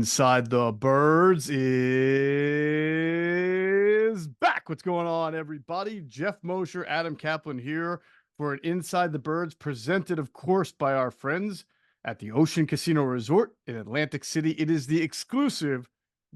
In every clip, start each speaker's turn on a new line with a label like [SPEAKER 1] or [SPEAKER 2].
[SPEAKER 1] Inside the Birds is back. What's going on, everybody? Geoff, Mosher, Adam Caplan here for an Inside the Birds presented, of course, by our friends at the Ocean Casino Resort in Atlantic City. It is the exclusive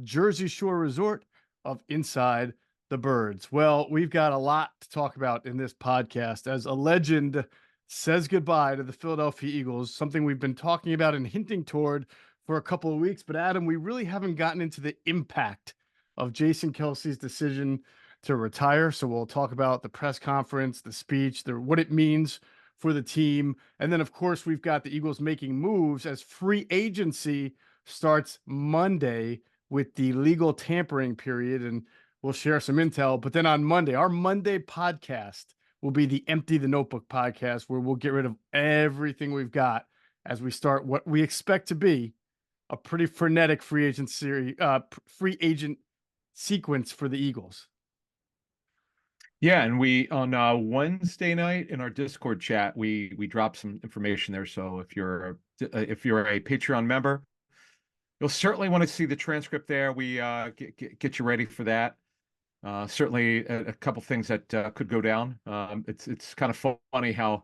[SPEAKER 1] Jersey Shore resort of Inside the Birds. Well, we've got a lot to talk about in this podcast as a legend says goodbye to the Philadelphia Eagles, something we've been talking about and hinting toward for a couple of weeks. But Adam, we really haven't gotten into the impact of Jason Kelce's decision to retire. So we'll talk about the press conference, the speech, what it means for the team. And then, of course, we've got the Eagles making moves as free agency starts Monday with the legal tampering period. And we'll share some intel. But then on Monday, our Monday podcast will be the Empty the Notebook podcast, where we'll get rid of everything we've got as we start what we expect to be a pretty frenetic free agent sequence for the Eagles.
[SPEAKER 2] Yeah, and we on Wednesday night in our Discord chat, we dropped some information there. So if you're a Patreon member, you'll certainly want to see the transcript there. We get you ready for that. Certainly a couple things that could go down. It's kind of funny how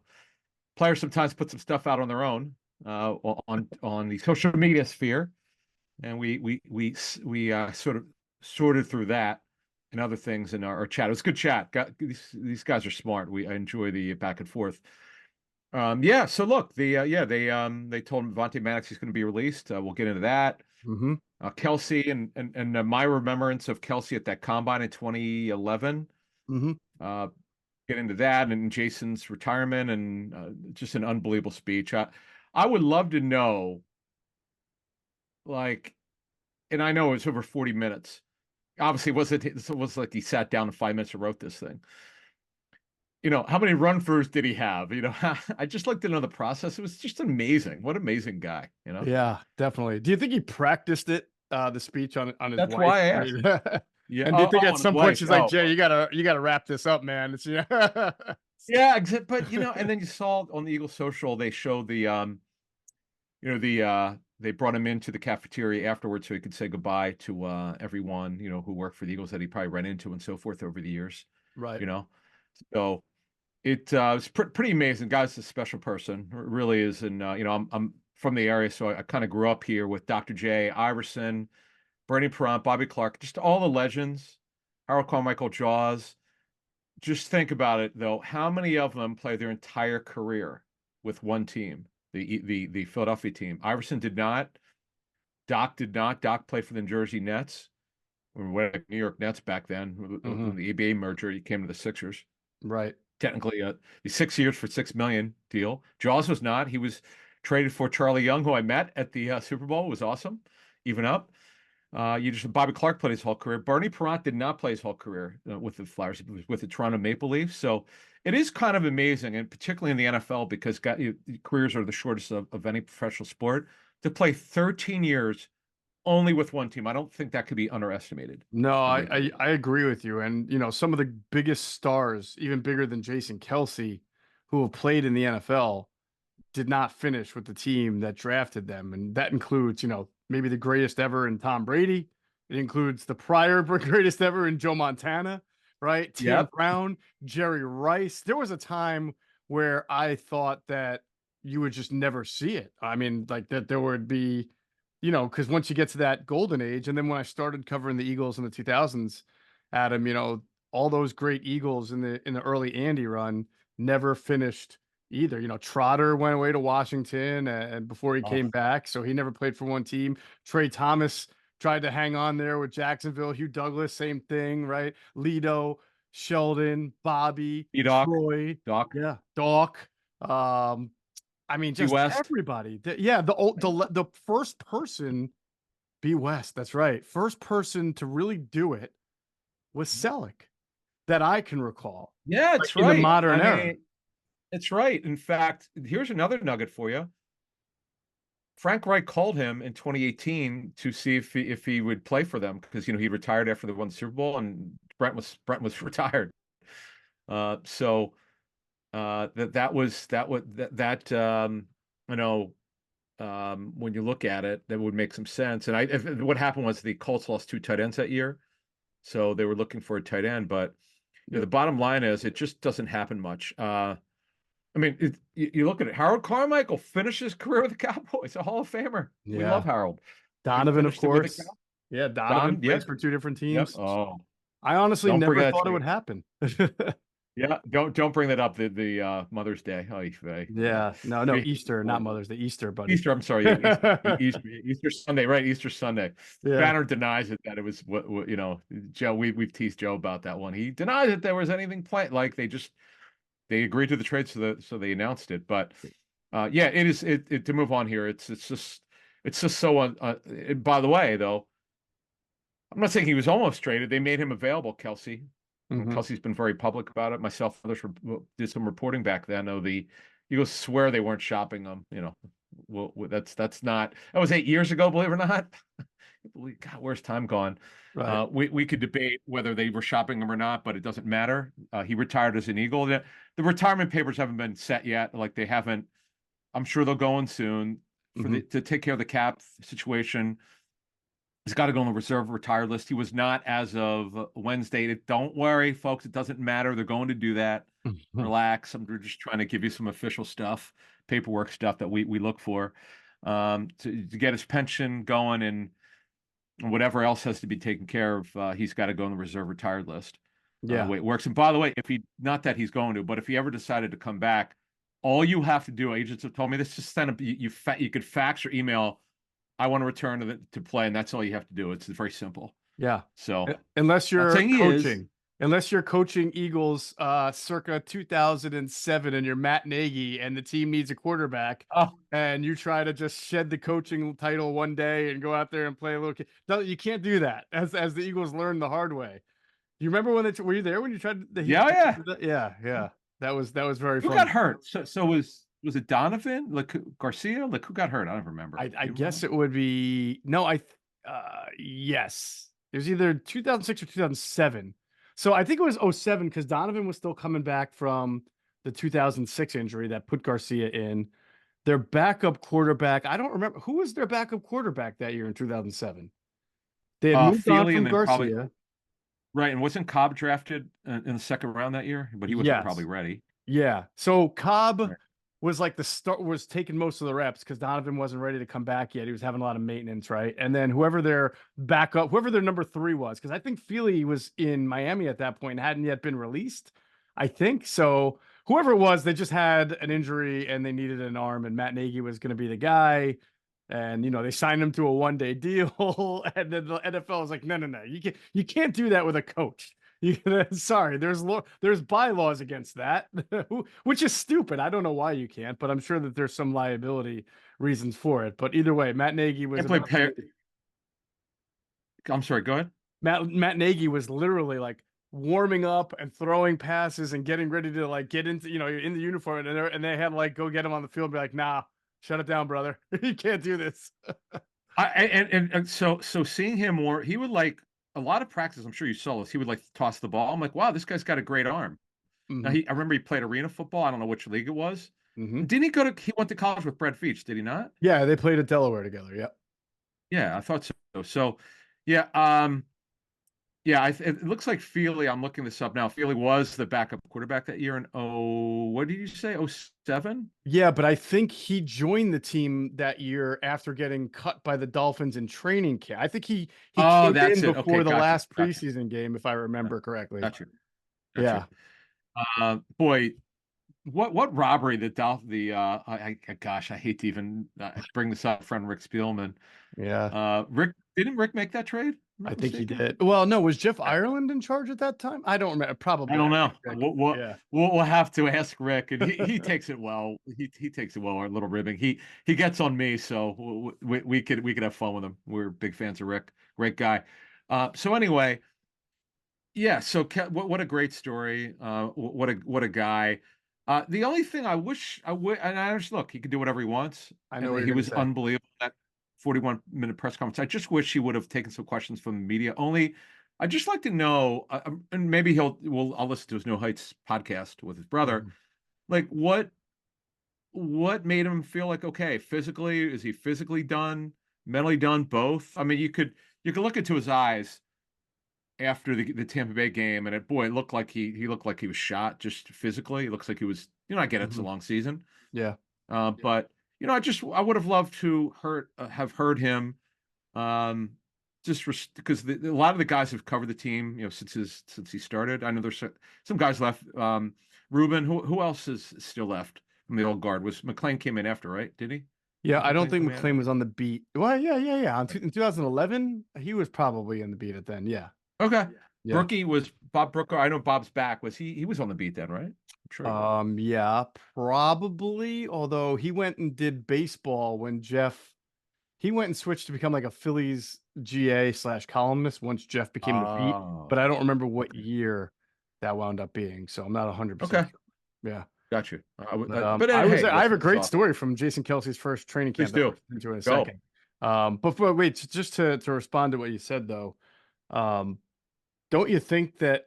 [SPEAKER 2] players sometimes put some stuff out on their own on the social media sphere, and we sort of sorted through that and other things in our chat. It was a good chat. These guys are smart. I enjoy the back and forth. Yeah. So look, they told him Avonte Maddox he's going to be released. We'll get into that.
[SPEAKER 1] Mm-hmm.
[SPEAKER 2] Kelce and my remembrance of Kelce at that combine in 2011.
[SPEAKER 1] Mm-hmm.
[SPEAKER 2] Get into that and Jason's retirement and just an unbelievable speech. I would love to know, like, and I know it was over 40 minutes. Obviously, it was like he sat down in 5 minutes and wrote this thing. You know, how many run-throughs did he have? You know, I just like to know the process. It was just amazing. What an amazing guy, you know?
[SPEAKER 1] Yeah, definitely. Do you think he practiced it, the speech on his
[SPEAKER 2] That's
[SPEAKER 1] wife?
[SPEAKER 2] why I
[SPEAKER 1] I
[SPEAKER 2] asked.
[SPEAKER 1] mean,
[SPEAKER 2] Yeah.
[SPEAKER 1] and do you think at
[SPEAKER 2] On his
[SPEAKER 1] some point
[SPEAKER 2] wife.
[SPEAKER 1] she's like, Jay, you gotta wrap this up, man? It's
[SPEAKER 2] Yeah, but you know, and then you saw on the Eagle Social, they showed they brought him into the cafeteria afterwards so he could say goodbye to everyone, you know, who worked for the Eagles that he probably ran into and so forth over the years.
[SPEAKER 1] right.
[SPEAKER 2] You know. So it was pretty amazing. Guy's a special person, really is. And you know, I'm from the area, so I kind of grew up here with Dr. J, Iverson, Bernie Perrant, Bobby Clark, just all the legends, Harold Carmichael, Jaws. Just think about it, though. How many of them play their entire career with one team, the Philadelphia team? Iverson did not. Doc did not. Doc played for the New Jersey Nets, or New York Nets back then.
[SPEAKER 1] Mm-hmm.
[SPEAKER 2] When the ABA merger, he came to the Sixers.
[SPEAKER 1] Right.
[SPEAKER 2] Technically, the 6 years for $6 million deal. Jaws was not. He was traded for Charlie Young, who I met at the Super Bowl. It was awesome. Even up. Bobby Clark played his whole career. Bernie Perrant did not play his whole career with the Flyers. He was with the Toronto Maple Leafs. So it is kind of amazing, and particularly in the NFL, because careers are the shortest of any professional sport. To play 13 years only with one team, I don't think that could be underestimated.
[SPEAKER 1] No,
[SPEAKER 2] I
[SPEAKER 1] I,
[SPEAKER 2] really
[SPEAKER 1] I
[SPEAKER 2] don't.
[SPEAKER 1] I agree with you. And you know, some of the biggest stars, even bigger than Jason Kelce, who have played in the NFL, did not finish with the team that drafted them. And that includes, you know, maybe the greatest ever in Tom Brady. It includes the prior greatest ever in Joe Montana, right? Tim
[SPEAKER 2] Yep.
[SPEAKER 1] Brown, Jerry Rice. There was a time where I thought that you would just never see it. I mean, like that there would be, you know, because once you get to that golden age, and then when I started covering the Eagles in the 2000s, Adam, you know, all those great Eagles in the early Andy run never finished either. You know, Trotter went away to Washington and before he
[SPEAKER 2] Oh,
[SPEAKER 1] came back, so he never played for one team. Trey Thomas tried to hang on there with Jacksonville. Hugh Douglas, same thing, right? Lido, Sheldon, Bobby,
[SPEAKER 2] Doc,
[SPEAKER 1] Troy,
[SPEAKER 2] Doc,
[SPEAKER 1] yeah, Doc. I mean,
[SPEAKER 2] T
[SPEAKER 1] just
[SPEAKER 2] West.
[SPEAKER 1] everybody. Yeah, the first person, B West. That's right. First person to really do it was Selleck that I can recall,
[SPEAKER 2] Yeah,
[SPEAKER 1] like
[SPEAKER 2] it's
[SPEAKER 1] in the
[SPEAKER 2] right.
[SPEAKER 1] modern
[SPEAKER 2] I
[SPEAKER 1] era.
[SPEAKER 2] mean, it's right. In fact, here's another nugget for you. Frank Reich called him in 2018 to see if he would play for them because you know he retired after they won the Super Bowl and Brent was retired. So that was you know when you look at it, that would make some sense. And what happened was the Colts lost 2 tight ends that year, so they were looking for a tight end. But the bottom line is, it just doesn't happen much. I mean, you look at it. Harold Carmichael finished his career with the Cowboys, a Hall of Famer. We love
[SPEAKER 1] Yeah.
[SPEAKER 2] Harold. He
[SPEAKER 1] Donovan, of
[SPEAKER 2] finished it with the
[SPEAKER 1] course.
[SPEAKER 2] Cowboys.
[SPEAKER 1] Yeah, Donovan plays
[SPEAKER 2] Yep,
[SPEAKER 1] for two different
[SPEAKER 2] yep.
[SPEAKER 1] teams.
[SPEAKER 2] Oh,
[SPEAKER 1] I honestly
[SPEAKER 2] don't
[SPEAKER 1] never
[SPEAKER 2] forget
[SPEAKER 1] thought it
[SPEAKER 2] that.
[SPEAKER 1] would happen.
[SPEAKER 2] Yeah, don't bring that up. The Mother's Day. Oh,
[SPEAKER 1] Yeah. No,
[SPEAKER 2] we,
[SPEAKER 1] Easter, not Mother's Day, Easter, buddy.
[SPEAKER 2] Easter. I'm sorry, Easter Sunday, right? Easter Sunday.
[SPEAKER 1] Yeah.
[SPEAKER 2] Banner denies it that it was what Joe. We've teased Joe about that one. He denies that there was anything planned. Like they agreed to the trade, so they announced it. But yeah, it is to move on here. It's just so. By the way, though, I'm not saying he was almost traded. They made him available, Kelce. And
[SPEAKER 1] Mhm.
[SPEAKER 2] Kelsey's been very public about it. Myself, others did some reporting back then. Oh, the Eagles swear they weren't shopping them. Well, that's not. That was 8 years ago. Believe it or not. God, where's time gone?
[SPEAKER 1] Right.
[SPEAKER 2] We could debate whether they were shopping him or not, but it doesn't matter. He retired as an Eagle. The retirement papers haven't been set yet. Like they haven't. I'm sure they'll go in soon
[SPEAKER 1] Mhm.
[SPEAKER 2] to take care of the cap situation. He's got to go on the reserve retired list. He was not as of Wednesday. Don't worry, folks. It doesn't matter. They're going to do that.
[SPEAKER 1] Mhm.
[SPEAKER 2] Relax. We're just trying to give you some official stuff, paperwork stuff that we look for to get his pension going and whatever else has to be taken care of. He's got to go on the reserve retired list. The
[SPEAKER 1] Yeah.
[SPEAKER 2] way it works. And by the way, not that he's going to, but if he ever decided to come back, all you have to do, agents have told me this, just send you could fax or email. I want to return to play, and that's all you have to do. It's very simple.
[SPEAKER 1] Yeah.
[SPEAKER 2] So
[SPEAKER 1] Unless
[SPEAKER 2] not
[SPEAKER 1] you're
[SPEAKER 2] saying he is.
[SPEAKER 1] coaching Eagles circa 2007 and you're Matt Nagy and the team needs a quarterback
[SPEAKER 2] Oh,
[SPEAKER 1] and you try to just shed the coaching title one day and go out there and play a little no, you can't do that, as the Eagles learned the hard way. You remember when were you there when you tried the he
[SPEAKER 2] yeah, yeah.
[SPEAKER 1] yeah. That was very
[SPEAKER 2] Who got
[SPEAKER 1] fun.
[SPEAKER 2] hurt? So was it Donovan? Like Garcia? Like who got hurt? I don't remember.
[SPEAKER 1] I
[SPEAKER 2] Do you
[SPEAKER 1] guess
[SPEAKER 2] remember?
[SPEAKER 1] it would be no, yes. It was either 2006 or 2007. So I think it was '07 because Donovan was still coming back from the 2006 injury that put Garcia in. Their backup quarterback, I don't remember who was their backup quarterback that year in 2007. They had moved on
[SPEAKER 2] Feely, and
[SPEAKER 1] from
[SPEAKER 2] then probably
[SPEAKER 1] Garcia.
[SPEAKER 2] right. And wasn't Cobb drafted in the second round that year? But he wasn't probably
[SPEAKER 1] Yes.
[SPEAKER 2] ready.
[SPEAKER 1] Yeah. So Cobb
[SPEAKER 2] Right.
[SPEAKER 1] was like the start was taking most of the reps because Donovan wasn't ready to come back yet. He was having a lot of maintenance, right? And then whoever their backup, whoever their number 3 was, because I think Feely was in Miami at that point and hadn't yet been released. I think so. Whoever it was, they just had an injury and they needed an arm, and Matt Nagy was going to be the guy. And they signed him to a 1-day deal, and then the NFL was like, no, you can't do that with a coach. Sorry, there's bylaws against that, which is stupid. I don't know why you can't, but I'm sure that there's some liability reasons for it. But either way, Matt Nagy was
[SPEAKER 2] Can't play
[SPEAKER 1] about to,
[SPEAKER 2] I'm sorry. Go ahead.
[SPEAKER 1] Matt Nagy was literally like warming up and throwing passes and getting ready to like get into in the uniform, and they had to like go get him on the field and be like, nah, shut it down, brother. You can't do this.
[SPEAKER 2] And so seeing him more, he would like a lot of practice. I'm sure you saw this. He would like toss the ball. I'm like, wow, this guy's got a great arm. Now
[SPEAKER 1] Hmm.
[SPEAKER 2] I remember he played arena football. I don't know which league it was.
[SPEAKER 1] Hmm.
[SPEAKER 2] Didn't he went to college with Brett Veach, did he not?
[SPEAKER 1] Yeah, they played at Delaware together. Yeah.
[SPEAKER 2] Yeah, I thought so. So yeah, yeah, it looks like Feely, I'm looking this up now. Feely was the backup quarterback that year in what did you say? '07?
[SPEAKER 1] Yeah, but I think he joined the team that year after getting cut by the Dolphins in training camp. I think he
[SPEAKER 2] Oh,
[SPEAKER 1] came in
[SPEAKER 2] that's it. Okay,
[SPEAKER 1] before the
[SPEAKER 2] gotcha,
[SPEAKER 1] last
[SPEAKER 2] gotcha,
[SPEAKER 1] preseason game, if I remember correctly.
[SPEAKER 2] gotcha, gotcha.
[SPEAKER 1] Yeah.
[SPEAKER 2] Boy, what robbery the gosh, I hate to even bring this up. Friend Rick Spielman.
[SPEAKER 1] Yeah.
[SPEAKER 2] Didn't Rick make that trade? I'm
[SPEAKER 1] I
[SPEAKER 2] not
[SPEAKER 1] think he
[SPEAKER 2] mistaken.
[SPEAKER 1] did. Well, no, was Jeff
[SPEAKER 2] Yeah.
[SPEAKER 1] Ireland in charge at that time? I don't remember.
[SPEAKER 2] I
[SPEAKER 1] Probably.
[SPEAKER 2] don't
[SPEAKER 1] I
[SPEAKER 2] know.
[SPEAKER 1] think Rick.
[SPEAKER 2] We'll,
[SPEAKER 1] Yeah.
[SPEAKER 2] we'll have to ask Rick, and he takes it well. He takes it well. Our little ribbing. He gets on me, so we could have fun with him. We're big fans of Rick. Great guy. So anyway, yeah. So what a great story. What a guy. The only thing I wish I would, and I just look, he can do whatever he wants,
[SPEAKER 1] I know
[SPEAKER 2] and
[SPEAKER 1] what you're
[SPEAKER 2] he
[SPEAKER 1] going to
[SPEAKER 2] was
[SPEAKER 1] say.
[SPEAKER 2] unbelievable. That 41-minute press conference. I just wish he would have taken some questions from the media. Only, I'd just like to know, and maybe I'll listen to his No Heights podcast with his brother.
[SPEAKER 1] Mhm.
[SPEAKER 2] Like, what made him feel like, okay, physically, is he physically done, mentally done, both? I mean, you could look into his eyes after the Tampa Bay game, and it looked like he looked like he was shot just physically. It looks like he was, I get it's a
[SPEAKER 1] Mhm.
[SPEAKER 2] long season,
[SPEAKER 1] Yeah.
[SPEAKER 2] but I would have loved to have heard him, um, just because a lot of the guys have covered the team, since he started. I know there's some guys left. Ruben, who else is still left from the old guard? Was McLean came in after, right? Did he?
[SPEAKER 1] Yeah,
[SPEAKER 2] Did
[SPEAKER 1] I don't
[SPEAKER 2] McLean
[SPEAKER 1] think
[SPEAKER 2] come in after?
[SPEAKER 1] McLean was on the beat. Well, yeah. In 2011, he was probably in the beat at then. Yeah.
[SPEAKER 2] Okay.
[SPEAKER 1] Yeah.
[SPEAKER 2] Brookie was Bob Brooker. I know Bob's back. Was he was on the beat then, right? I'm sure he was.
[SPEAKER 1] Yeah, probably. Although he went and did baseball when he went and switched to become like a Phillies GA slash columnist once Jeff became the beat. But
[SPEAKER 2] Oh,
[SPEAKER 1] I don't remember what
[SPEAKER 2] okay.
[SPEAKER 1] year that wound up being. So I'm not 100%
[SPEAKER 2] Okay.
[SPEAKER 1] sure. Yeah.
[SPEAKER 2] Got you.
[SPEAKER 1] But
[SPEAKER 2] Hey,
[SPEAKER 1] I have a
[SPEAKER 2] listen, it's
[SPEAKER 1] great
[SPEAKER 2] all.
[SPEAKER 1] story from Jason Kelsey's first training
[SPEAKER 2] Please
[SPEAKER 1] camp that I'll
[SPEAKER 2] do.
[SPEAKER 1] get into in a
[SPEAKER 2] Go.
[SPEAKER 1] second. But wait, just to respond to what you said though, um, don't you think that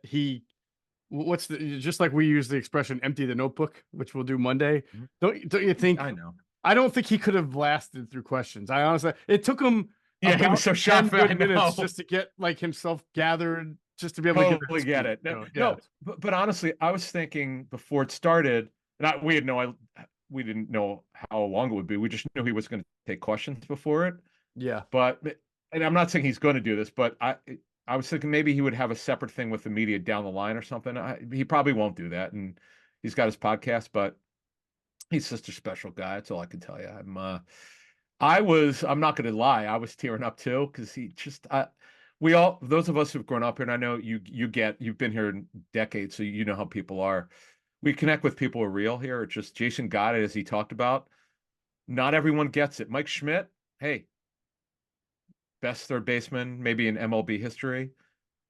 [SPEAKER 1] what's just like we use the expression empty the notebook, which we'll do Monday.
[SPEAKER 2] Mhm.
[SPEAKER 1] Don't you think
[SPEAKER 2] I know.
[SPEAKER 1] I don't think he could have lasted through questions. I honestly it took him
[SPEAKER 2] Yeah, he was
[SPEAKER 1] about
[SPEAKER 2] so
[SPEAKER 1] 10
[SPEAKER 2] shocked. I
[SPEAKER 1] good minutes
[SPEAKER 2] know.
[SPEAKER 1] just to get like himself gathered, just to be able to give that
[SPEAKER 2] Totally get
[SPEAKER 1] speech.
[SPEAKER 2] it. No,
[SPEAKER 1] So yeah.
[SPEAKER 2] no, but honestly, I was thinking before it started, and we didn't know how long it would be. We just knew he was going to take questions before it.
[SPEAKER 1] Yeah.
[SPEAKER 2] But and I'm not saying he's going to do this, but I was thinking maybe he would have a separate thing with the media down the line or something. He probably won't do that, and he's got his podcast, but he's such a special guy. That's all I can tell you. I'm not going to lie, I was tearing up too because we all, those of us who've grown up here, and I know you've been here decades, so you know how people are. We connect with people who are real here. It's just Jason got it as he talked about. Not everyone gets it. Mike Schmidt, hey, best third baseman maybe in MLB history,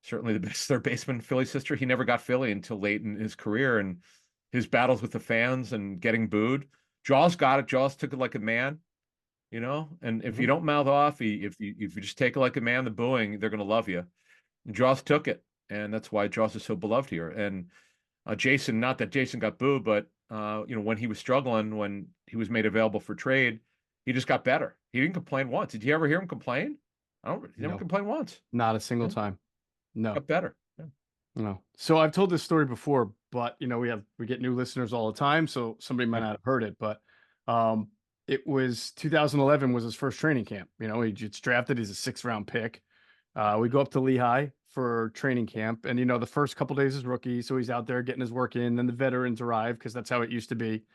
[SPEAKER 2] certainly the best third baseman in Phillies history. He never got Philly until late in his career, and his battles with the fans and getting booed. Jaws got it. Jaws took it like a man, And if you
[SPEAKER 1] Mhm.
[SPEAKER 2] don't mouth off, if you just take it like a man, the booing, they're going to love you. And Jaws took it, and that's why Jaws is so beloved here. And Jason, not that Jason got booed, but when he was struggling, when he was made available for trade, he just got better. He didn't complain once. Did you ever hear him complain? I don't. He never
[SPEAKER 1] No,
[SPEAKER 2] complained once.
[SPEAKER 1] not a single
[SPEAKER 2] Yeah,
[SPEAKER 1] time. No.
[SPEAKER 2] got better. Yeah.
[SPEAKER 1] No. So I've told this story before, but we get new listeners all the time, so somebody might
[SPEAKER 2] Yeah.
[SPEAKER 1] not have heard it, but um it was 2011 was his first training camp. He gets drafted, he's a 6th round pick. We go up to Lehigh for training camp, and the first couple days is rookie, so he's out there getting his work in, then the veterans arrive because that's how it used to be.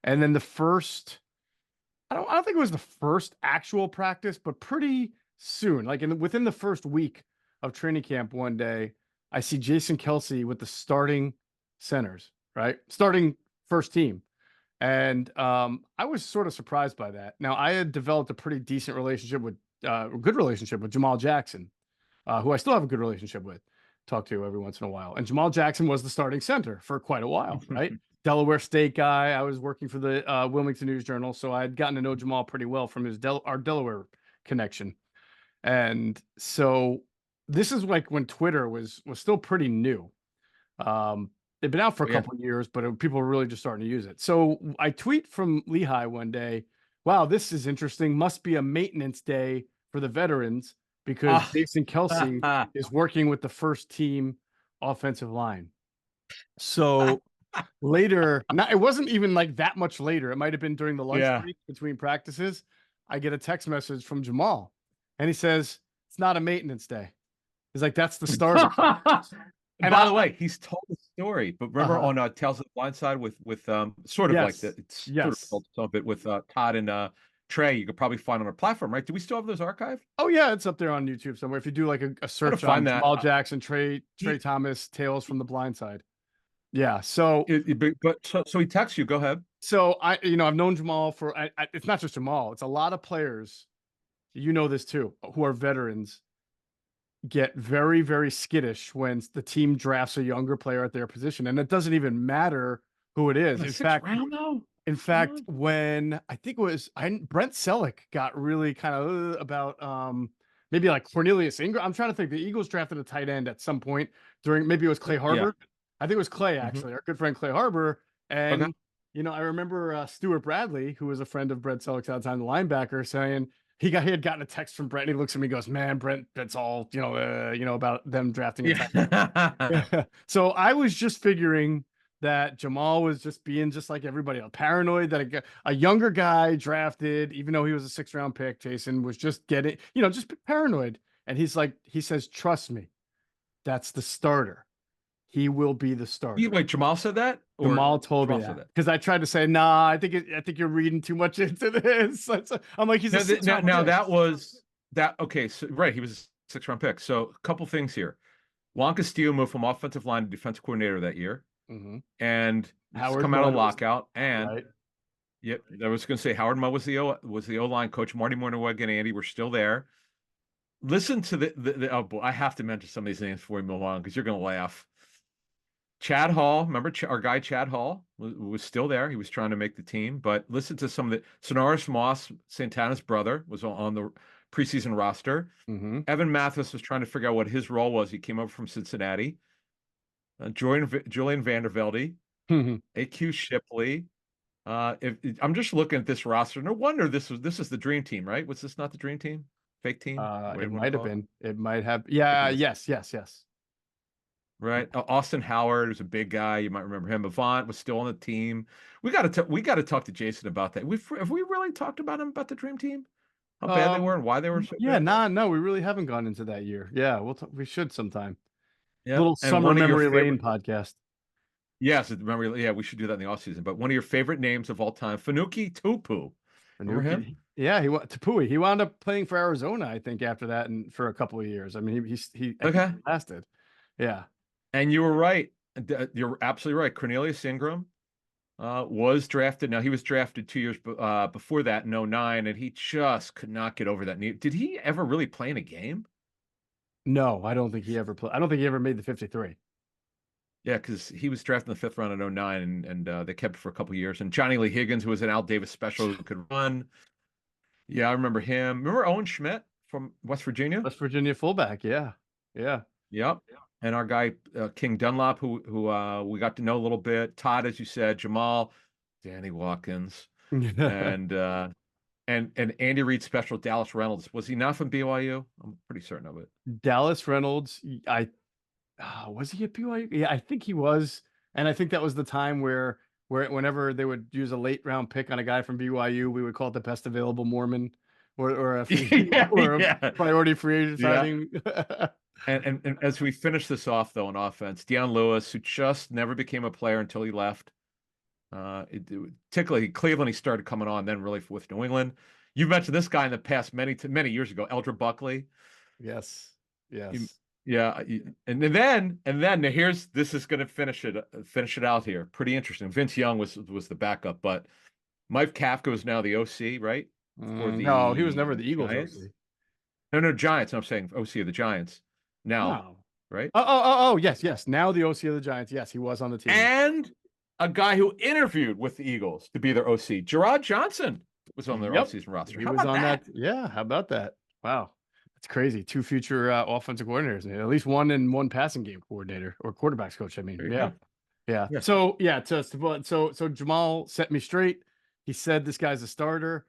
[SPEAKER 1] And then the first I don't think it was the first actual practice, but pretty soon, like within the first week of training camp, one day I see Jason Kelce with the starting centers, right? Starting first team. And I was sort of surprised by that. Now I had developed a pretty decent relationship a good relationship with Jamal Jackson, who I still have a good relationship with, talk to every once in a while. And Jamal Jackson was the starting center for quite a while, right? Delaware State guy. I was working for the Wilmington News Journal, so I had gotten to know Jamal pretty well from our Delaware connection. And so this is like when Twitter was still pretty new. They've been out for a
[SPEAKER 2] Oh yeah.
[SPEAKER 1] couple of years, but people were really just starting to use it. So I tweet from Lehigh one day, wow, this is interesting. Must be a maintenance day for the veterans because
[SPEAKER 2] Ah.
[SPEAKER 1] Jason Kelce is working with the first team offensive line. So later, not it wasn't even like that much later. It might have been during the lunch
[SPEAKER 2] Yeah.
[SPEAKER 1] break between practices. I get a text message from Jamal, and he says, it's not a maintenance day. He's like, that's the starter.
[SPEAKER 2] And
[SPEAKER 1] And
[SPEAKER 2] by the way, he's told the story, but remember
[SPEAKER 1] uh
[SPEAKER 2] on Tales of the Blind Side with sort of like
[SPEAKER 1] yes,
[SPEAKER 2] the it's sort of
[SPEAKER 1] yes.
[SPEAKER 2] told some of it with Todd and Trey. You could probably find on our platform, right? Do we still have those archived?
[SPEAKER 1] Oh yeah, it's up there on YouTube somewhere. If you do like a
[SPEAKER 2] Gotta
[SPEAKER 1] search on
[SPEAKER 2] find that.
[SPEAKER 1] Jamal Jackson, Trey
[SPEAKER 2] He,
[SPEAKER 1] Thomas, Tales from the Blind Side. Yeah. So
[SPEAKER 2] but so he texts you. Go ahead.
[SPEAKER 1] I've known Jamal for it's not just Jamal, it's a lot of players, this too, who are veterans get very, very skittish when the team drafts a younger player at their position. And it doesn't even matter who it is.
[SPEAKER 2] In the sixth round, though.
[SPEAKER 1] In
[SPEAKER 2] Come
[SPEAKER 1] fact,
[SPEAKER 2] on.
[SPEAKER 1] when I think it was Brent Selleck got really kind of about maybe like Cornelius Ingram. I'm trying to think. The Eagles drafted a tight end at some point during maybe it was Clay
[SPEAKER 2] Yeah.
[SPEAKER 1] Harbor. I think it was Clay
[SPEAKER 2] Hmm.
[SPEAKER 1] actually, our good friend Clay Harbor.
[SPEAKER 2] Okay.
[SPEAKER 1] And I remember Stuart Bradley, who was a friend of Brett Selleck's at the time, the linebacker, saying he had gotten a text from Brett, and he looks at me and goes, "Man, Brent, that's all about them drafting a tight end."
[SPEAKER 2] Yeah.
[SPEAKER 1] Yeah. So I was just figuring that Jamal was just being just like everybody else, paranoid that a younger guy drafted, even though he was a 6th round pick. Jason was just getting, just paranoid, and he says, "Trust me, that's the starter. He will be the starter."
[SPEAKER 2] Wait, Jamal said that, or
[SPEAKER 1] Jamal told me
[SPEAKER 2] Jamal said
[SPEAKER 1] that
[SPEAKER 2] that?
[SPEAKER 1] because I tried to say, "Nah, I think you're reading too much into this." I'm like, he's a
[SPEAKER 2] Now,
[SPEAKER 1] six
[SPEAKER 2] now,
[SPEAKER 1] round
[SPEAKER 2] now
[SPEAKER 1] pick.
[SPEAKER 2] that was that. Okay, so right, he was a 6th round pick. So a couple things here. Juan Castillo moved from offensive line to defensive coordinator that year,
[SPEAKER 1] Hmm.
[SPEAKER 2] and he's
[SPEAKER 1] Howard
[SPEAKER 2] come out of
[SPEAKER 1] Mudd was
[SPEAKER 2] lockout. And
[SPEAKER 1] right.
[SPEAKER 2] yep, I was going to say Howard Mudd was the O line coach. Marty Mornhinweg and Andy were still there. Listen to the oh boy, I have to mention some of these names before we move on because you're going to laugh. Chad Hall, remember our guy Chad Hall was still there. He was trying to make the team, but listen to some of the Sonoris Moss, Santana's brother, was on the preseason roster.
[SPEAKER 1] Hmm.
[SPEAKER 2] Evan Mathis was trying to figure out what his role was. He came over from Cincinnati. Julian Vandervelde, AQ Shipley. I'm just looking at this roster. No wonder this is the dream team, right? Was this not the dream team? Fake team? Whatever
[SPEAKER 1] It
[SPEAKER 2] you want to
[SPEAKER 1] might have
[SPEAKER 2] call it.
[SPEAKER 1] been. It might have.
[SPEAKER 2] I think
[SPEAKER 1] Yeah.
[SPEAKER 2] it was
[SPEAKER 1] Yes. Yes. Yes.
[SPEAKER 2] right. Austin Howard was a big guy. You might remember him. Avant was still on the team. We got to talk to Jason about that. Have we really talked about him about the dream team? How bad they were and why they were so
[SPEAKER 1] Yeah.
[SPEAKER 2] good?
[SPEAKER 1] Nah. No, we really haven't gone into that year. Yeah. We should sometime.
[SPEAKER 2] Yep.
[SPEAKER 1] Little
[SPEAKER 2] And
[SPEAKER 1] summer
[SPEAKER 2] one of your
[SPEAKER 1] memory lane
[SPEAKER 2] favorite.
[SPEAKER 1] podcast.
[SPEAKER 2] Yes, remember. Yeah, we should do that in the off season. But one of your favorite names of all time, Fanuki Tupu. Remember him?
[SPEAKER 1] Fanuki. Yeah. He went to Pui. He wound up playing for Arizona, I think, after that, and for a couple of years. I mean, I think
[SPEAKER 2] Okay.
[SPEAKER 1] he lasted. Yeah.
[SPEAKER 2] And you were right. You're absolutely right. Cornelius Ingram was drafted. Now he was drafted 2 years before that in '09, and he just could not get over that knee. Did he ever really play in a game?
[SPEAKER 1] No, I don't think he ever played. I don't think he ever made the 53.
[SPEAKER 2] Yeah, because he was drafted in the 5th round in '09, and they kept it for a couple years. And Johnny Lee Higgins, who was an Al Davis special who could run. Yeah, I remember him. Remember Owen Schmidt from West Virginia?
[SPEAKER 1] West Virginia fullback. Yeah. Yeah.
[SPEAKER 2] Yep. And our guy King Dunlop, who we got to know a little bit. Todd, as you said, Jamal, Danny Watkins, and and Andy Reid special Dallas Reynolds. Was he not from BYU? I'm pretty certain of it.
[SPEAKER 1] Dallas Reynolds. Was he at BYU? Yeah, I think he was. And I think that was the time where whenever they would use a late round pick on a guy from BYU, we would call it the best available Mormon or a
[SPEAKER 2] Yeah,
[SPEAKER 1] or a
[SPEAKER 2] yeah,
[SPEAKER 1] priority free agent
[SPEAKER 2] yeah.
[SPEAKER 1] signing.
[SPEAKER 2] And as we finish this off though on offense, Deion Lewis, who just never became a player until he left. Particularly Cleveland, he started coming on, then really with New England. You mentioned this guy in the past many years ago, Eldra Buckley.
[SPEAKER 1] Yes.
[SPEAKER 2] You-
[SPEAKER 1] Yes.
[SPEAKER 2] yeah, and then now here's this is going to finish it out here. Pretty interesting. Vince Young was the backup, but Mike Kafka is now the OC, right? For
[SPEAKER 1] No, he was
[SPEAKER 2] the
[SPEAKER 1] never the Eagles
[SPEAKER 2] Giants.
[SPEAKER 1] OC.
[SPEAKER 2] No, Giants. I'm saying OC of the Giants now,
[SPEAKER 1] No.
[SPEAKER 2] right?
[SPEAKER 1] Yes, yes. Now the OC of the Giants. Yes, he was on the team.
[SPEAKER 2] And a guy who interviewed with the Eagles to be their OC, Gerard Johnson, was on their
[SPEAKER 1] Yep.
[SPEAKER 2] off-season roster.
[SPEAKER 1] He
[SPEAKER 2] How
[SPEAKER 1] was
[SPEAKER 2] about
[SPEAKER 1] on that.
[SPEAKER 2] that?
[SPEAKER 1] Yeah. How about that? Wow. That's crazy. Two future offensive coordinators, at least one and one passing game coordinator or quarterbacks coach. I mean,
[SPEAKER 2] There you
[SPEAKER 1] yeah.
[SPEAKER 2] go.
[SPEAKER 1] Yeah.
[SPEAKER 2] Yeah.
[SPEAKER 1] So yeah, so Jamal set me straight. He said this guy's a starter.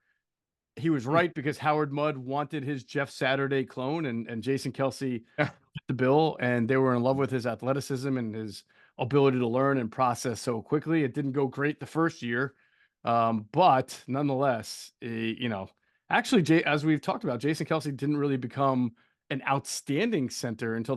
[SPEAKER 1] He was
[SPEAKER 2] Hmm.
[SPEAKER 1] right because Howard Mudd wanted his Jeff Saturday clone, and Jason Kelce
[SPEAKER 2] Yeah.
[SPEAKER 1] fit the bill, and they were in love with his athleticism and his ability to learn and process so quickly. It didn't go great the first year, but nonetheless, actually, as we've talked about, Jason Kelce didn't really become an outstanding center until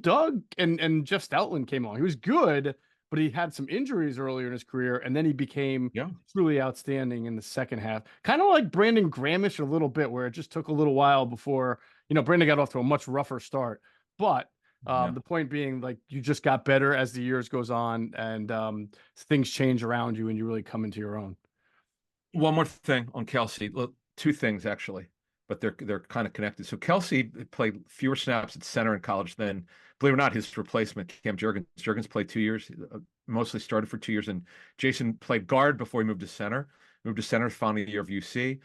[SPEAKER 1] Doug and Jeff Stoutland came on. He was good, but he had some injuries earlier in his career, and then he became
[SPEAKER 2] Yeah.
[SPEAKER 1] truly outstanding in the second half. Kind of like Brandon Gramish a little bit, where it just took a little while before, Brandon got off to a much rougher start. But
[SPEAKER 2] Yeah.
[SPEAKER 1] the point being, like, you just got better as the years goes on, and things change around you, and you really come into your own.
[SPEAKER 2] One more thing on Kelsey. Look, two things actually, but they're kind of connected. So Kelsey played fewer snaps at center in college than, believe it or not, his replacement Cam Jurgens. Jurgens played 2 years, mostly started for 2 years, and Jason played guard before he moved to center. Moved to center final year of UC.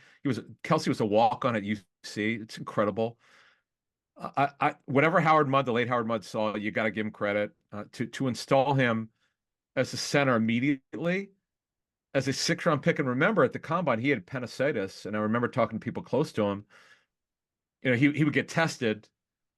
[SPEAKER 2] Kelsey was a walk on at UC. It's incredible. Whatever Howard Mudd, the late Howard Mudd saw, you got to give him credit to install him as a center immediately. as a 6th round pick. And remember, at the combine, he had appendicitis, and I remember talking to people close to him. He would get tested,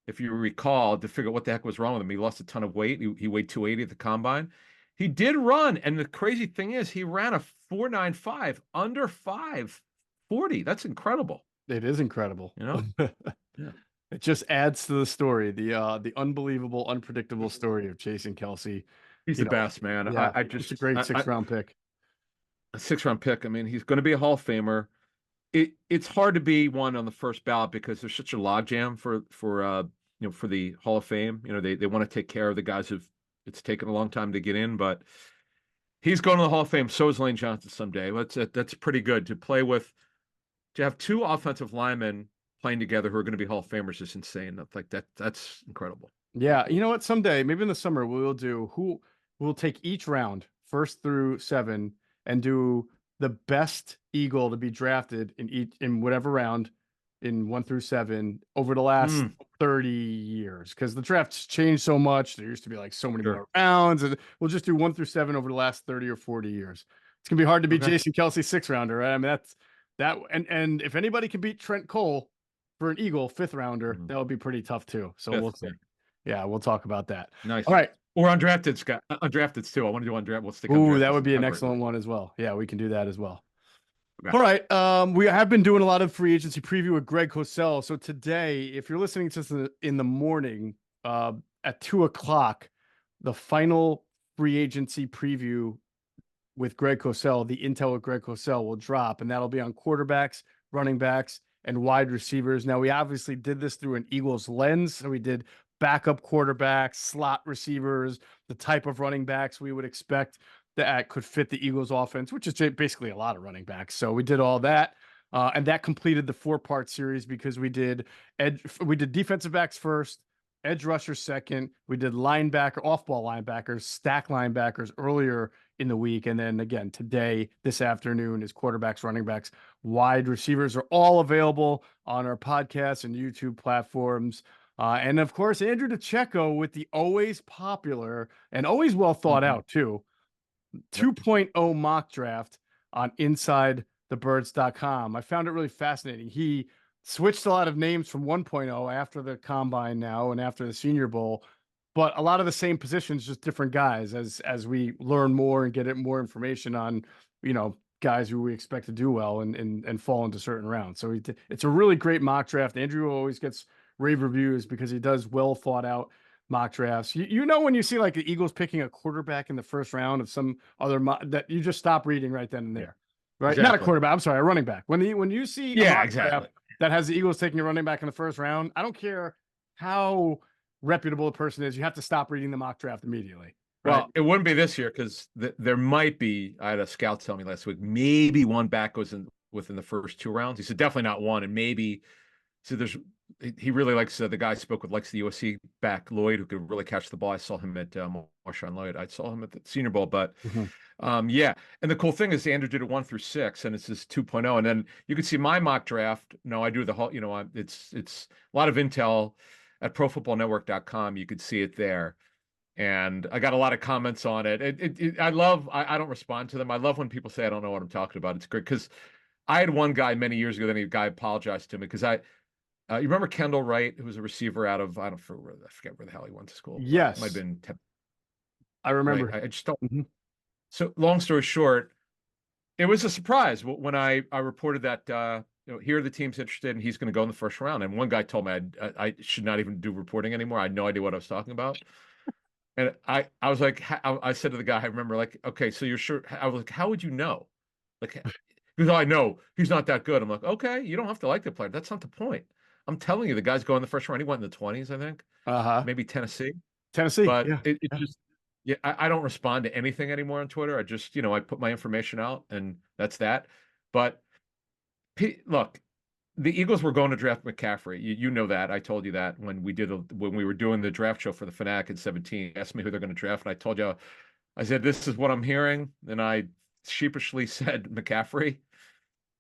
[SPEAKER 2] if you recall, to figure out what the heck was wrong with him. He lost a ton of weight. He weighed 280 at the combine. He did run, and the crazy thing is, he ran a 4.95 under 540. That's incredible.
[SPEAKER 1] It is incredible.
[SPEAKER 2] Yeah.
[SPEAKER 1] It just adds to the story, the unbelievable, unpredictable story of Jason Kelce.
[SPEAKER 2] He's the best, man.
[SPEAKER 1] Yeah,
[SPEAKER 2] I
[SPEAKER 1] it's
[SPEAKER 2] just
[SPEAKER 1] a great 6th round pick.
[SPEAKER 2] A 6th round pick. I mean, he's going to be a Hall of Famer. It's hard to be one on the first ballot because there's such a logjam for the Hall of Fame. They want to take care of the guys who've it's taken a long time to get in, but he's going to the Hall of Fame. So is Lane Johnson someday. That's pretty good to play with. To have 2 offensive linemen playing together who are going to be Hall of Famers is insane. That's incredible.
[SPEAKER 1] Yeah, you know what? Someday, maybe in the summer, we'll take each round, 1st through 7, and do the best Eagle to be drafted in whatever round in 1 through 7 over the last 30 years. Because the draft's changed so much. There used to be like so many more rounds, and we'll just do 1 through 7 over the last 30 or 40 years. It's gonna be hard to beat Jason Kelce 6th-rounder, right? I mean, and if anybody can beat Trent Cole for an Eagle 5th-rounder, that would be pretty tough too. So we'll see. Yeah, we'll talk about that.
[SPEAKER 2] Nice.
[SPEAKER 1] All right.
[SPEAKER 2] Or undrafted, Scott. Undrafted too. I want to do undrafted. We'll stick.
[SPEAKER 1] Ooh, that would be an excellent one as well. Yeah, we can do that as well.
[SPEAKER 2] Okay.
[SPEAKER 1] All right. We have been doing a lot of free agency preview with Greg Cosell. So today, if you're listening to this in the morning, at 2:00, the final free agency preview with Greg Cosell, the intel with Greg Cosell, will drop, and that'll be on quarterbacks, running backs, and wide receivers. Now, we obviously did this through an Eagles lens. So we did backup quarterbacks, slot receivers, the type of running backs we would expect that could fit the Eagles offense, which is basically a lot of running backs. So we did all that. And that completed the 4-part series because we did defensive backs first, edge rushers second. We did off-ball linebackers, stack linebackers earlier in the week. And then again, today, this afternoon, is quarterbacks, running backs, wide receivers are all available on our podcast and YouTube platforms. And of course, Andrew DeCecco with the always popular and always well thought out too 2.0 mock draft on InsideTheBirds.com. I found it really fascinating. He switched a lot of names from 1.0 after the combine now and after the Senior Bowl, but a lot of the same positions, just different guys as we learn more and get more information on, guys who we expect to do well and fall into certain rounds. So it's a really great mock draft. Andrew always gets rave reviews because he does well thought out mock drafts. When you see like the Eagles picking a quarterback in the 1st round of some other that you just stop reading right then and there, right?
[SPEAKER 2] Exactly.
[SPEAKER 1] Not a quarterback. I'm sorry, a running back. When you see a mock draft that has the Eagles taking a running back in the 1st round, I don't care how reputable a person is, you have to stop reading the mock draft immediately. Right?
[SPEAKER 2] Well, it wouldn't be this year because there might be. I had a scout tell me last week, maybe one back goes within the first 2 rounds. He said definitely not one, and maybe. So he really likes the guy I spoke with, likes the USC back Lloyd, who could really catch the ball. I saw him at Mosher Lloyd. I saw him at the Senior Bowl, but yeah. And the cool thing is Andrew did it 1 through 6, and it's this 2.0. And then you can see my mock draft. No, I do the whole. It's a lot of intel at ProFootballNetwork.com. You could see it there, and I got a lot of comments on it. I don't respond to them. I love when people say I don't know what I'm talking about. It's great because I had one guy many years ago. Then a guy apologized to me because you remember Kendall Wright, who was a receiver out of I forget where the hell he went to school.
[SPEAKER 1] Yes,
[SPEAKER 2] might have been.
[SPEAKER 1] I remember.
[SPEAKER 2] Right? I just don't. So long story short, it was a surprise when I reported that here are the teams interested and he's going to go in the 1st round. And one guy told me I should not even do reporting anymore. I had no idea what I was talking about. And I was like, I said to the guy, I remember, like, okay, so you're sure? I was like, how would you know? Like, because I know he's not that good. I'm like, okay, you don't have to like the player. That's not the point. I'm telling you, the guy's going in the 1st round. He went in the 20s, I think. Maybe Tennessee.
[SPEAKER 1] But
[SPEAKER 2] yeah. It just, I don't respond to anything anymore on Twitter. I just, I put my information out and that's that. But look, the Eagles were going to draft McCaffrey. You know that. I told you that when we were doing the draft show for the Fanatic in 17. Asked me who they're going to draft, and I told you, I said, this is what I'm hearing, and I sheepishly said McCaffrey.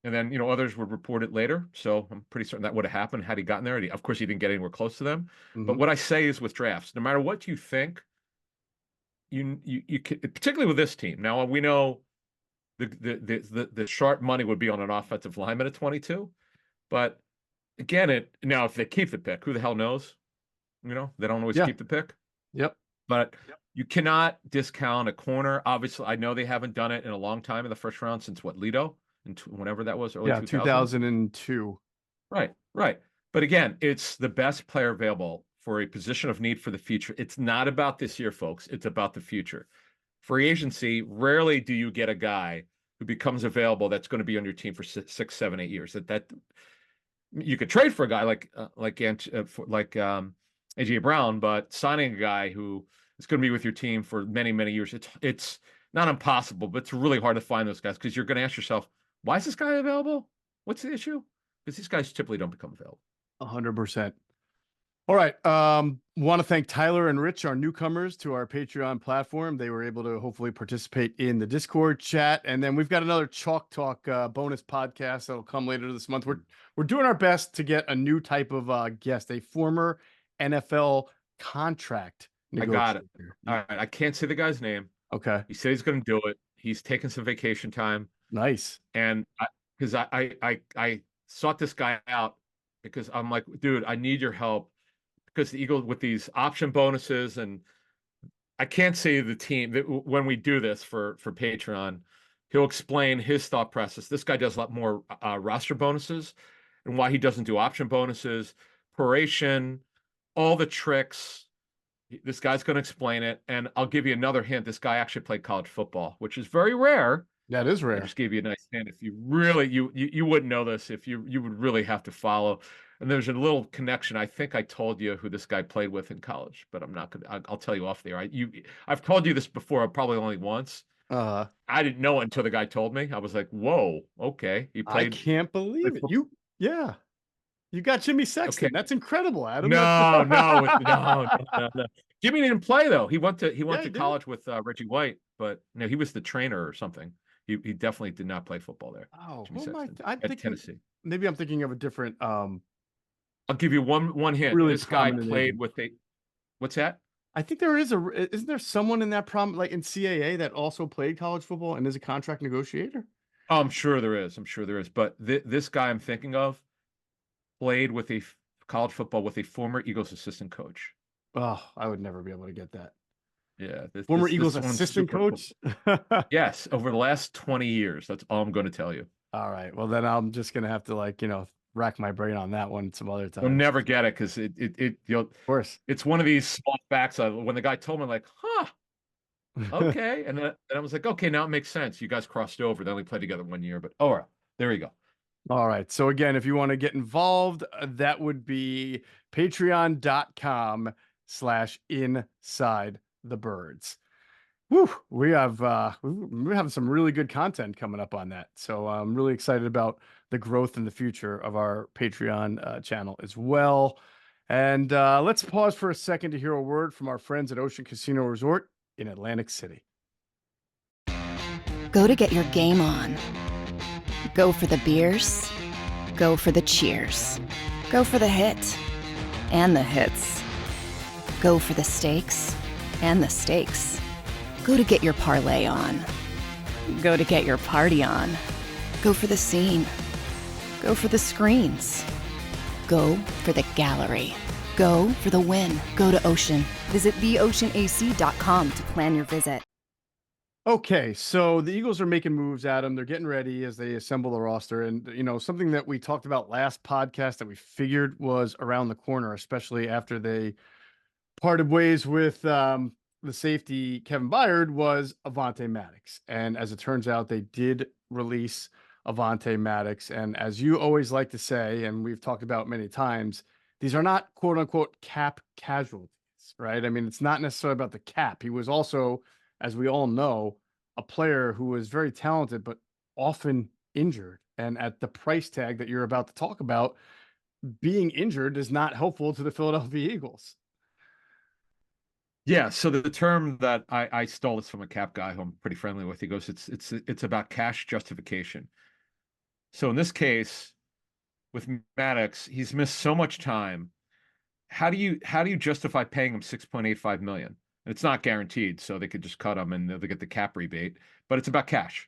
[SPEAKER 2] And then, others would report it later. So I'm pretty certain that would have happened had he gotten there. Of course, he didn't get anywhere close to them. But what I say is with drafts, no matter what you think, you can, particularly with this team. Now, we know The sharp money would be on an offensive lineman at 22. But again, now if they keep the pick, who the hell knows? They don't always
[SPEAKER 1] Yeah.
[SPEAKER 2] keep the pick.
[SPEAKER 1] Yep.
[SPEAKER 2] But you cannot discount a corner. Obviously, I know they haven't done it in a long time in the first round since what, Lido? And whenever that was, early
[SPEAKER 1] Yeah.
[SPEAKER 2] 2000s.
[SPEAKER 1] 2002.
[SPEAKER 2] Right, right. But again, it's the best player available for a position of need for the future. It's not about this year, folks. It's about the future. Free agency, rarely do you get a guy who becomes available that's going to be on your team for 6, 7, 8 years. That you could trade for a guy like AJ Brown, but signing a guy who is going to be with your team for many, many years, it's not impossible, but it's really hard to find those guys because you're going to ask yourself, why is this guy available? What's the issue? Because these guys typically don't become available.
[SPEAKER 1] 100%. All right. Want to thank Tyler and Rich, our newcomers to our Patreon platform. They were able to hopefully participate in the Discord chat. And then we've got another Chalk Talk bonus podcast that'll come later this month. We're doing our best to get a new type of guest, a former NFL contract negotiator.
[SPEAKER 2] I got it. All right. I can't say the guy's name.
[SPEAKER 1] Okay.
[SPEAKER 2] He said he's going to do it. He's taking some vacation time.
[SPEAKER 1] Nice.
[SPEAKER 2] And because I sought this guy out because I'm like, dude, I need your help. Because the Eagles with these option bonuses, and I can't say the team that when we do this for Patreon, he'll explain his thought process. This guy does a lot more roster bonuses and why he doesn't do option bonuses, proration, all the tricks. This guy's going to explain it, and I'll give you another hint. This guy actually played college football, which is very rare.
[SPEAKER 1] That is rare.
[SPEAKER 2] I just gave you a nice hint. If you really you wouldn't know this if you would really have to follow. And there's a little connection. I think I told you who this guy played with in college, but I'm not gonna. I'll tell you off the air. I've told you this before, probably only once. I didn't know it until the guy told me. I was like, "Whoa, okay." He played.
[SPEAKER 1] I can't believe it. You got Jimmy Sexton. Okay. That's incredible, Adam.
[SPEAKER 2] No. Jimmy didn't play though. He went to college with Reggie White, but no, he was the trainer or something. He definitely did not play football there.
[SPEAKER 1] Oh,
[SPEAKER 2] Jimmy Sexton
[SPEAKER 1] at Tennessee. Maybe I'm thinking of a different.
[SPEAKER 2] I'll give you one hint.
[SPEAKER 1] Really,
[SPEAKER 2] this guy played with a. What's that?
[SPEAKER 1] I think there is isn't there someone in that like in CAA that also played college football and is a contract negotiator?
[SPEAKER 2] Oh, I'm sure there is. But this guy I'm thinking of played with a college football with a former Eagles assistant coach.
[SPEAKER 1] Oh, I would never be able to get that.
[SPEAKER 2] Yeah,
[SPEAKER 1] former Eagles assistant coach.
[SPEAKER 2] Yes, over the last 20 years. That's all I'm going to tell you.
[SPEAKER 1] All right. Well, then I'm just going to have to rack my brain on that one some other time.
[SPEAKER 2] You'll never get it because of
[SPEAKER 1] course,
[SPEAKER 2] it's one of these small facts. When the guy told me, like, okay, and I was like, okay, now it makes sense. You guys crossed over. They only played together 1 year, but all right, there you go.
[SPEAKER 1] All right. So again, if you want to get involved, that would be patreon.com/InsideTheBirds. Woo, we have some really good content coming up on that. So I'm really excited about the growth in the future of our Patreon channel as well. And let's pause for a second to hear a word from our friends at Ocean Casino Resort in Atlantic City.
[SPEAKER 3] Go to get your game on. Go for the beers. Go for the cheers. Go for the hit and the hits. Go for the stakes and the stakes. Go to get your parlay on. Go to get your party on. Go for the scene. Go for the screens. Go for the gallery. Go for the win. Go to Ocean. Visit theoceanac.com to plan your visit.
[SPEAKER 1] Okay, so the Eagles are making moves, Adam. They're getting ready as they assemble the roster. And, something that we talked about last podcast that we figured was around the corner, especially after they parted ways with the safety Kevin Byard, was Avonte Maddox. And as it turns out, they did release Avonte Maddox. And as you always like to say, and we've talked about many times, these are not quote unquote cap casualties, right? I mean, it's not necessarily about the cap. He was also, as we all know, a player who was very talented, but often injured. And at the price tag that you're about to talk about, being injured is not helpful to the Philadelphia Eagles.
[SPEAKER 2] Yeah, so the term that I stole this from a cap guy who I'm pretty friendly with. He goes, it's about cash justification. So in this case, with Maddox, he's missed so much time. How do you justify paying him $6.85 million? And it's not guaranteed, so they could just cut him and they'll get the cap rebate. But it's about cash.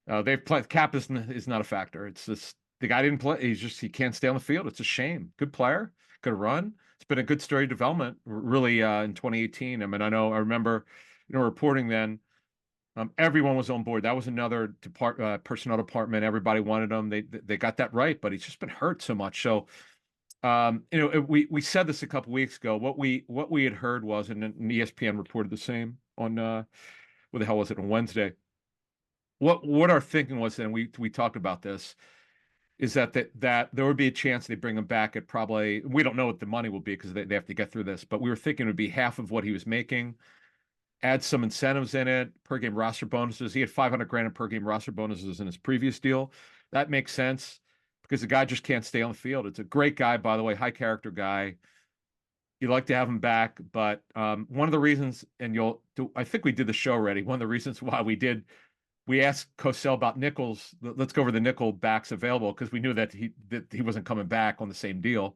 [SPEAKER 2] They've played cap is not a factor. It's just the guy didn't play. He can't stay on the field. It's a shame. Good player, good run. It's been a good story development, really, in 2018. I mean, I remember, reporting then. Everyone was on board. That was another personnel department. Everybody wanted him. They got that right, but he's just been hurt so much. So, we said this a couple weeks ago. What we had heard was, and ESPN reported the same on what the hell was it, on Wednesday? What our thinking was, and we talked about this, is that there would be a chance they bring him back at probably, we don't know what the money will be because they have to get through this, but we were thinking it would be half of what he was making, add some incentives in it, per game roster bonuses. He had 500 grand in per game roster bonuses in his previous deal. That makes sense because the guy just can't stay on the field. It's a great guy, by the way, high character guy. You'd like to have him back, but one of the reasons, and I think we did the show already. One of the reasons why we asked Cosell about nickels. Let's go over the nickel backs available because we knew that he wasn't coming back on the same deal,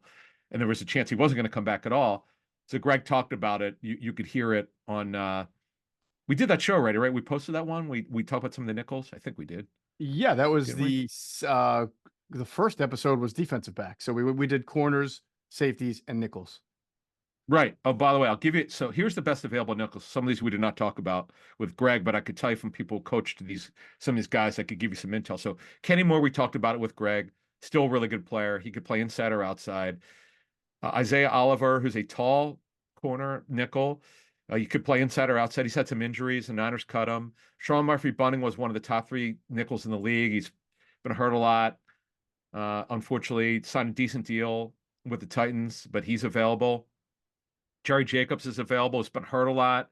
[SPEAKER 2] and there was a chance he wasn't going to come back at all. So Greg talked about it. You could hear it on. We did that show already, right? We posted that one. We talked about some of the nickels. I think we did.
[SPEAKER 1] Yeah, that was the first episode was defensive back. So we did corners, safeties, and nickels.
[SPEAKER 2] Right. Oh, by the way, I'll give you. So here's the best available nickels. Some of these we did not talk about with Greg, but I could tell you from people who coached some of these guys, I could give you some intel. So Kenny Moore, we talked about it with Greg. Still a really good player. He could play inside or outside. Isaiah Oliver, who's a tall corner nickel. You could play inside or outside. He's had some injuries. The Niners cut him. Sean Murphy-Bunting was one of the top 3 nickels in the league. He's been hurt a lot. Unfortunately, signed a decent deal with the Titans, but he's available. Jerry Jacobs is available. He's been hurt a lot.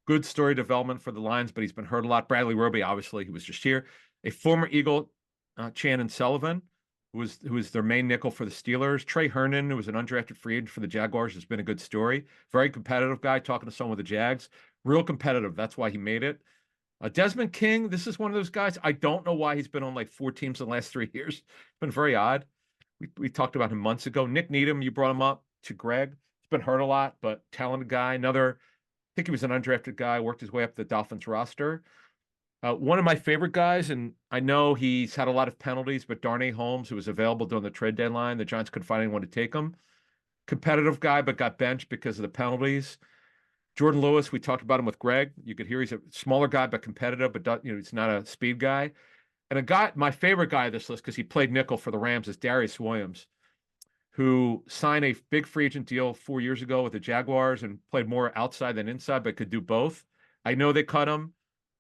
[SPEAKER 2] Good story development for the Lions, but he's been hurt a lot. Bradley Roby, obviously, he was just here. A former Eagle, Shannon Sullivan, who was their main nickel for the Steelers. Trey Herndon, who was an undrafted free agent for the Jaguars, has been a good story. Very competitive guy, talking to someone with the Jags. Real competitive. That's why he made it. Desmond King, this is one of those guys. I don't know why he's been on like 4 teams in the last 3 years. It's been very odd. We talked about him months ago. Nick Needham, you brought him up to Greg. Been hurt a lot, but talented guy. I think he was an undrafted guy, worked his way up the Dolphins roster. One of my favorite guys, and I know he's had a lot of penalties, but Darnay Holmes, who was available during the trade deadline, the Giants couldn't find anyone to take him. Competitive guy, but got benched because of the penalties. Jordan Lewis, we talked about him with Greg. You could hear he's a smaller guy, but competitive, but he's not a speed guy. And my favorite guy of this list, because he played nickel for the Rams, is Darius Williams, who signed a big free agent deal 4 years ago with the Jaguars and played more outside than inside, but could do both. I know they cut him,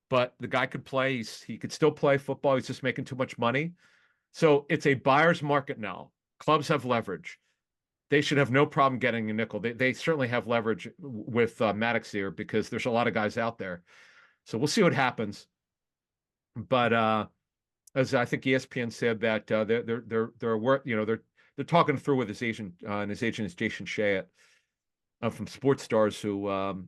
[SPEAKER 2] but the guy could play. He could still play football. He's just making too much money. So it's a buyer's market now. Clubs have leverage. They should have no problem getting a nickel. They certainly have leverage with Maddox here because there's a lot of guys out there. So we'll see what happens. But as I think ESPN said that they're talking through with his agent, and his agent is Jason Shayett from Sports Stars, who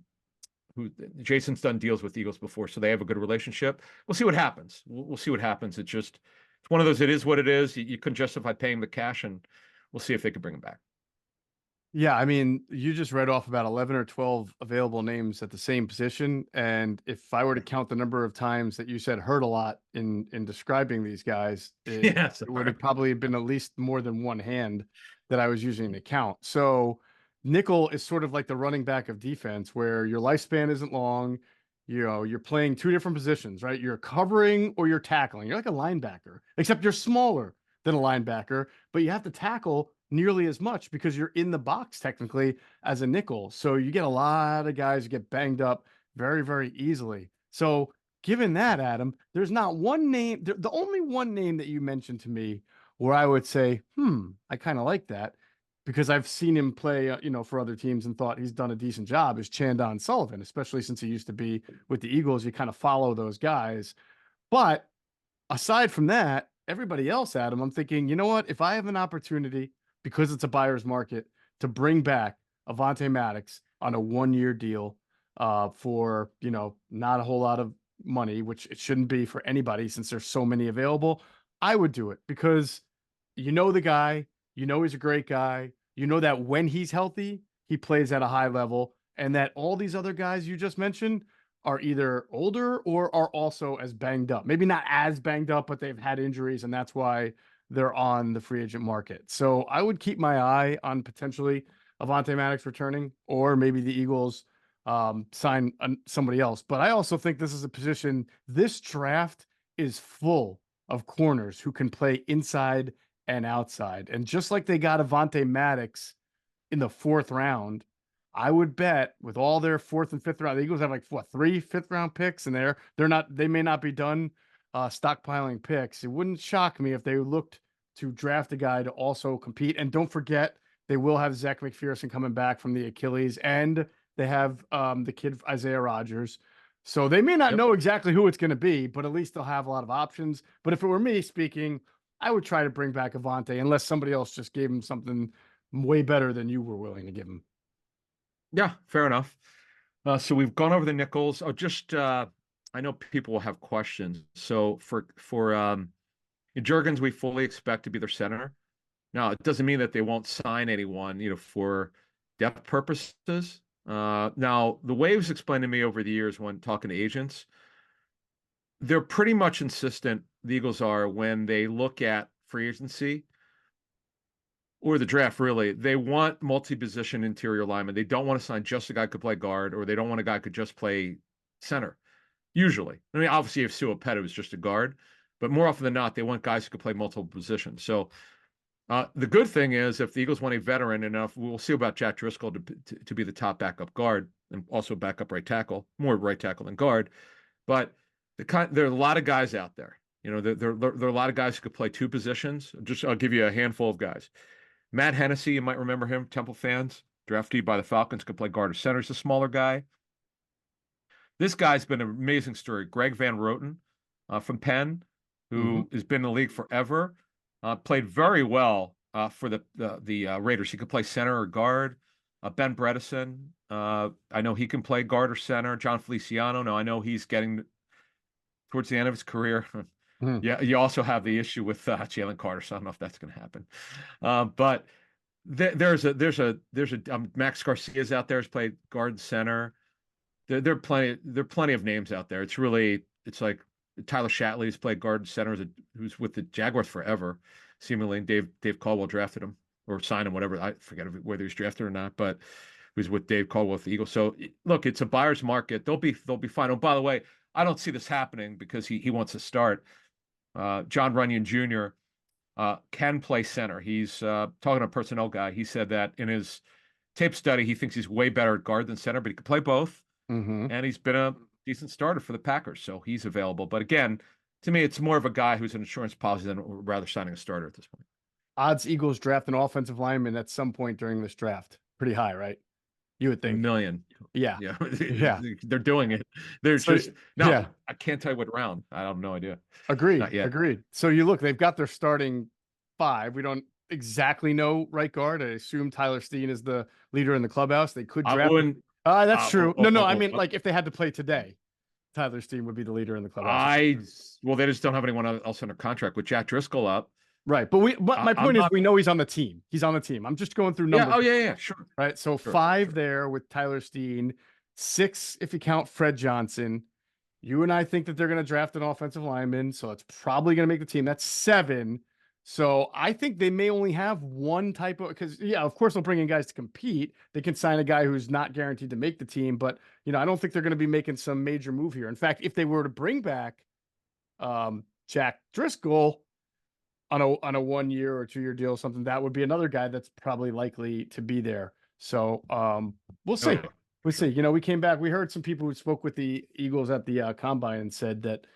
[SPEAKER 2] Jason's done deals with Eagles before, so they have a good relationship. We'll see what happens. We'll see what happens. It's one of those. It is what it is. You couldn't justify paying the cash, and we'll see if they can bring him back.
[SPEAKER 1] Yeah, I mean, you just read off about 11 or 12 available names at the same position. And if I were to count the number of times that you said hurt a lot in describing these guys, it would have probably been at least more than one hand that I was using to count. So nickel is sort of like the running back of defense where your lifespan isn't long. You're playing 2 different positions, right? You're covering or you're tackling. You're like a linebacker, except you're smaller than a linebacker, but you have to tackle nearly as much because you're in the box technically as a nickel. So you get a lot of guys who get banged up very, very easily. So given that, Adam, there's not one name, the only one name that you mentioned to me where I would say, I kind of like that because I've seen him play, for other teams and thought he's done a decent job is Chandon Sullivan, especially since he used to be with the Eagles. You kind of follow those guys. But aside from that, everybody else, Adam, I'm thinking, you know what, if I have an opportunity because it's a buyer's market to bring back Avonte Maddox on a 1-year deal for, not a whole lot of money, which it shouldn't be for anybody since there's so many available, I would do it because the guy, he's a great guy. That when he's healthy, he plays at a high level and that all these other guys you just mentioned are either older or are also as banged up. Maybe not as banged up, but they've had injuries, and that's why they're on the free agent market. So I would keep my eye on potentially Avonte Maddox returning, or maybe the Eagles sign somebody else. But I also think this is a position, this draft is full of corners who can play inside and outside. And just like they got Avonte Maddox in the 4th round, I would bet with all their 4th and 5th round, the Eagles have like what, 3 5th-round picks, and they may not be done stockpiling picks. It wouldn't shock me if they looked to draft a guy to also compete. And don't forget, they will have Zach McPherson coming back from the Achilles, and they have the kid Isaiah Rodgers. So they may not know exactly who it's going to be, but at least they'll have a lot of options. But if it were me speaking, I would try to bring back Avonte unless somebody else just gave him something way better than you were willing to give him.
[SPEAKER 2] Yeah, fair enough. So we've gone over the nickels. I know people will have questions. So for Jurgens, we fully expect to be their center. Now, it doesn't mean that they won't sign anyone, for depth purposes. Now, the way it was explained to me over the years when talking to agents, they're pretty much insistent, the Eagles are, when they look at free agency or the draft, really, they want multi-position interior linemen. They don't want to sign just a guy who could play guard, or they don't want a guy who could just play center, usually. I mean, obviously, if Sua Pettit was just a guard, but more often than not, they want guys who could play multiple positions. So the good thing is, if the Eagles want a veteran enough, we'll see about Jack Driscoll to be the top backup guard and also backup right tackle, more right tackle than guard. But there are a lot of guys out there. There are a lot of guys who could play 2 positions. I'll give you a handful of guys. Matt Hennessy, you might remember him, Temple fans, drafted by the Falcons, could play guard or center. He's a smaller guy. This guy's been an amazing story. Greg Van Roten from Penn, who has been in the league forever, played very well for the Raiders. He could play center or guard. Ben Bredesen, I know he can play guard or center. John Feliciano, now I know he's getting towards the end of his career. Yeah, you also have the issue with Jalen Carter, so I don't know if that's going to happen. But there's a Max Garcia's out there who's played guard and center. There are plenty of names out there. It's like Tyler Shatley's played guard and center, who's with the Jaguars forever, seemingly. Dave Caldwell drafted him or signed him, whatever. I forget whether he's drafted or not, but he was with Dave Caldwell with the Eagles. So look, it's a buyer's market. They'll be fine. Oh, by the way, I don't see this happening because he wants to start. John Runyon Jr. Can play center. He's talking to a personnel guy. He said that in his tape study, he thinks he's way better at guard than center, but he can play both. And he's been a decent starter for the Packers, so he's available. But again, to me, it's more of a guy who's an insurance policy than rather signing a starter at this point.
[SPEAKER 1] Odds Eagles draft an offensive lineman at some point during this draft. Pretty high, right? You would think.
[SPEAKER 2] $1 million.
[SPEAKER 1] Yeah.
[SPEAKER 2] Yeah. They're doing it. I can't tell you what round. I have no idea.
[SPEAKER 1] Agreed. So they've got their starting 5. We don't exactly know right guard. I assume Tyler Steen is the leader in the clubhouse. They could draft. That's true. I mean, like if they had to play today, Tyler Steen would be the leader in the clubhouse.
[SPEAKER 2] They just don't have anyone else under contract with Jack Driscoll up.
[SPEAKER 1] Right. But my point is, we know he's on the team. He's on the team. I'm just going through numbers.
[SPEAKER 2] Yeah. Sure.
[SPEAKER 1] Right. So 5 there with Tyler Steen, 6 if you count Fred Johnson. You and I think that they're going to draft an offensive lineman, so that's probably going to make the team. That's 7. So I think they may only have one type of, because of course they'll bring in guys to compete. They can sign a guy who's not guaranteed to make the team, but I don't think they're going to be making some major move here. In fact, if they were to bring back Jack Driscoll on a 1-year or 2-year deal or something, that would be another guy that's probably likely to be there. So we'll see. We'll see. We came back. We heard some people who spoke with the Eagles at the combine and said that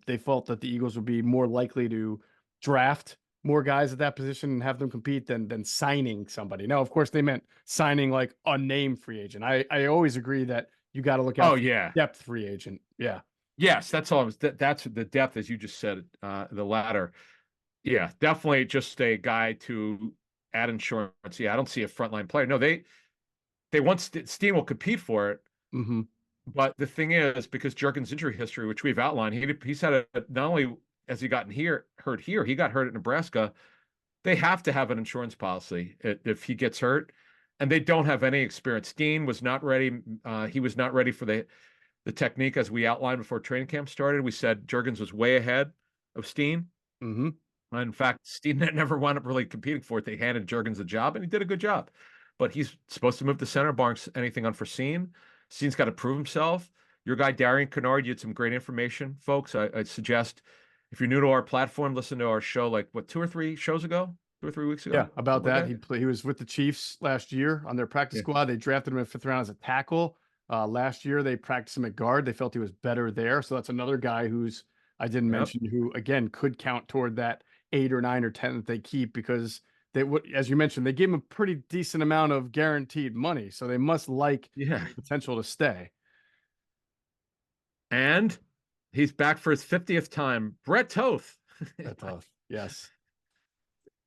[SPEAKER 1] they felt that the Eagles would be more likely to draft more guys at that position and have them compete than signing somebody. Now, of course, they meant signing like a name free agent. I always agree that you got to look out for depth free agent. Yeah.
[SPEAKER 2] Yes, that's all. That's the depth, as you just said, the latter. Yeah, definitely just a guy to add insurance. Yeah, I don't see a frontline player. No, they want Steen will compete for it. But the thing is, because Jurgens' injury history, which we've outlined, he's had not only has he gotten hurt here, he got hurt at Nebraska. They have to have an insurance policy if he gets hurt, and they don't have any experience. Steen was not ready. He was not ready for the technique as we outlined before training camp started. We said Juergens was way ahead of Steen.
[SPEAKER 1] Mm-hmm.
[SPEAKER 2] In fact, Steen never wound up really competing for it. They handed Juergens the job, and he did a good job. But he's supposed to move to center, barring anything unforeseen. Steen's got to prove himself. Your guy, Darian Kennard, you had some great information, folks. I'd suggest if you're new to our platform, listen to our show like, what, 2 or 3 shows ago? 2 or 3 weeks ago?
[SPEAKER 1] Yeah, about
[SPEAKER 2] Something
[SPEAKER 1] that.
[SPEAKER 2] like
[SPEAKER 1] He was with the Chiefs last year on their practice squad. They drafted him in the 5th round as a tackle. Last year, they practiced him at guard. They felt he was better there. So that's another guy who's, I didn't mention, who, again, could count toward that 8 or 9 or 10 that they keep, because they would, as you mentioned, they gave him a pretty decent amount of guaranteed money. So they must like the potential to stay.
[SPEAKER 2] And he's back for his 50th time. Brett Toth.
[SPEAKER 1] Brett Toth, yes.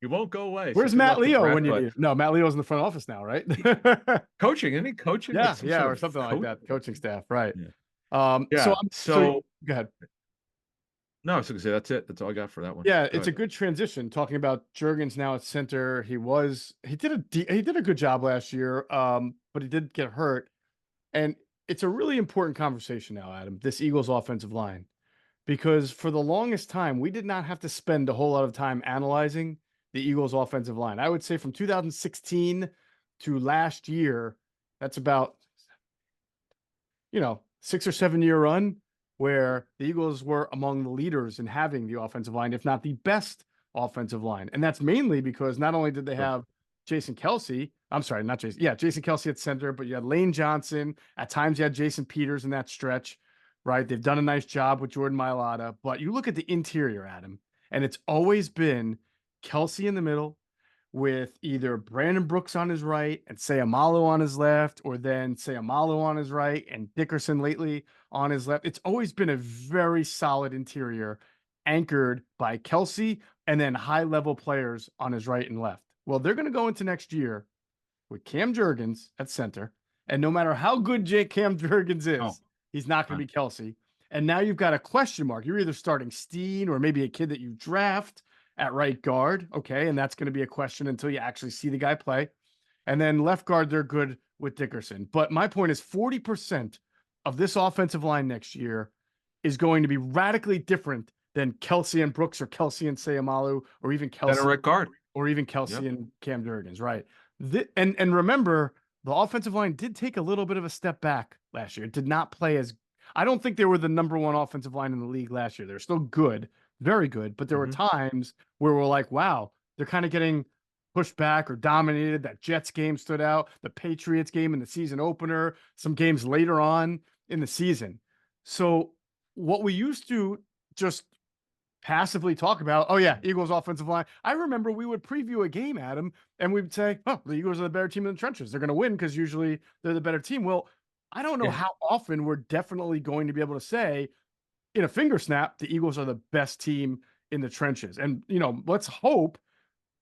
[SPEAKER 2] He won't go away.
[SPEAKER 1] Where's
[SPEAKER 2] so
[SPEAKER 1] Matt Leo when you need him? No, Matt Leo's in the front office now, right?
[SPEAKER 2] Coaching, isn't he? Coaching?
[SPEAKER 1] Yeah, yeah, or something like that. Coaching staff, right.
[SPEAKER 2] Yeah.
[SPEAKER 1] So go ahead.
[SPEAKER 2] No, I was going to say that's it. That's all I got for that one.
[SPEAKER 1] Yeah, it's a good transition. Talking about Juergens now at center, he did a good job last year, but he did get hurt, and it's a really important conversation now, Adam. This Eagles offensive line, because for the longest time we did not have to spend a whole lot of time analyzing the Eagles offensive line. I would say from 2016 to last year, that's about 6 or 7 year run where the Eagles were among the leaders in having the offensive line, if not the best offensive line. And that's mainly because not only did they have Jason Kelce, Jason Kelce at center, but you had Lane Johnson. At times you had Jason Peters in that stretch, right? They've done a nice job with Jordan Mailata, but you look at the interior, Adam, and it's always been Kelce in the middle with either Brandon Brooks on his right and Seumalo on his left, or then Seumalo on his right and Dickerson lately on his left. It's always been a very solid interior anchored by Kelce and then high-level players on his right and left. Well, they're going to go into next year with Cam Juergens at center, and no matter how good Cam Juergens is, he's not going to be Kelce. And now you've got a question mark. You're either starting Steen or maybe a kid that you draft at right guard. Okay. And that's going to be a question until you actually see the guy play. And then left guard, they're good with Dickerson. But my point is 40% of this offensive line next year is going to be radically different than Kelce and Brooks or Kelce and Seumalo or even Kelce
[SPEAKER 2] right guard
[SPEAKER 1] or even Kelce and Cam Juergens. Right. And remember, the offensive line did take a little bit of a step back last year. It did not play as, I don't think they were the number 1 offensive line in the league last year. They're still good, very good, but there were times where we're like, wow, they're kind of getting pushed back or dominated. That Jets game stood out, the Patriots game in the season opener, some games later on in the season. So what we used to just passively talk about, oh yeah, Eagles offensive line. I remember we would preview a game, Adam, and we'd say, oh, the Eagles are the better team in the trenches. They're going to win because usually they're the better team. Well, I don't know how often we're definitely going to be able to say in a finger snap, the Eagles are the best team in the trenches. And, let's hope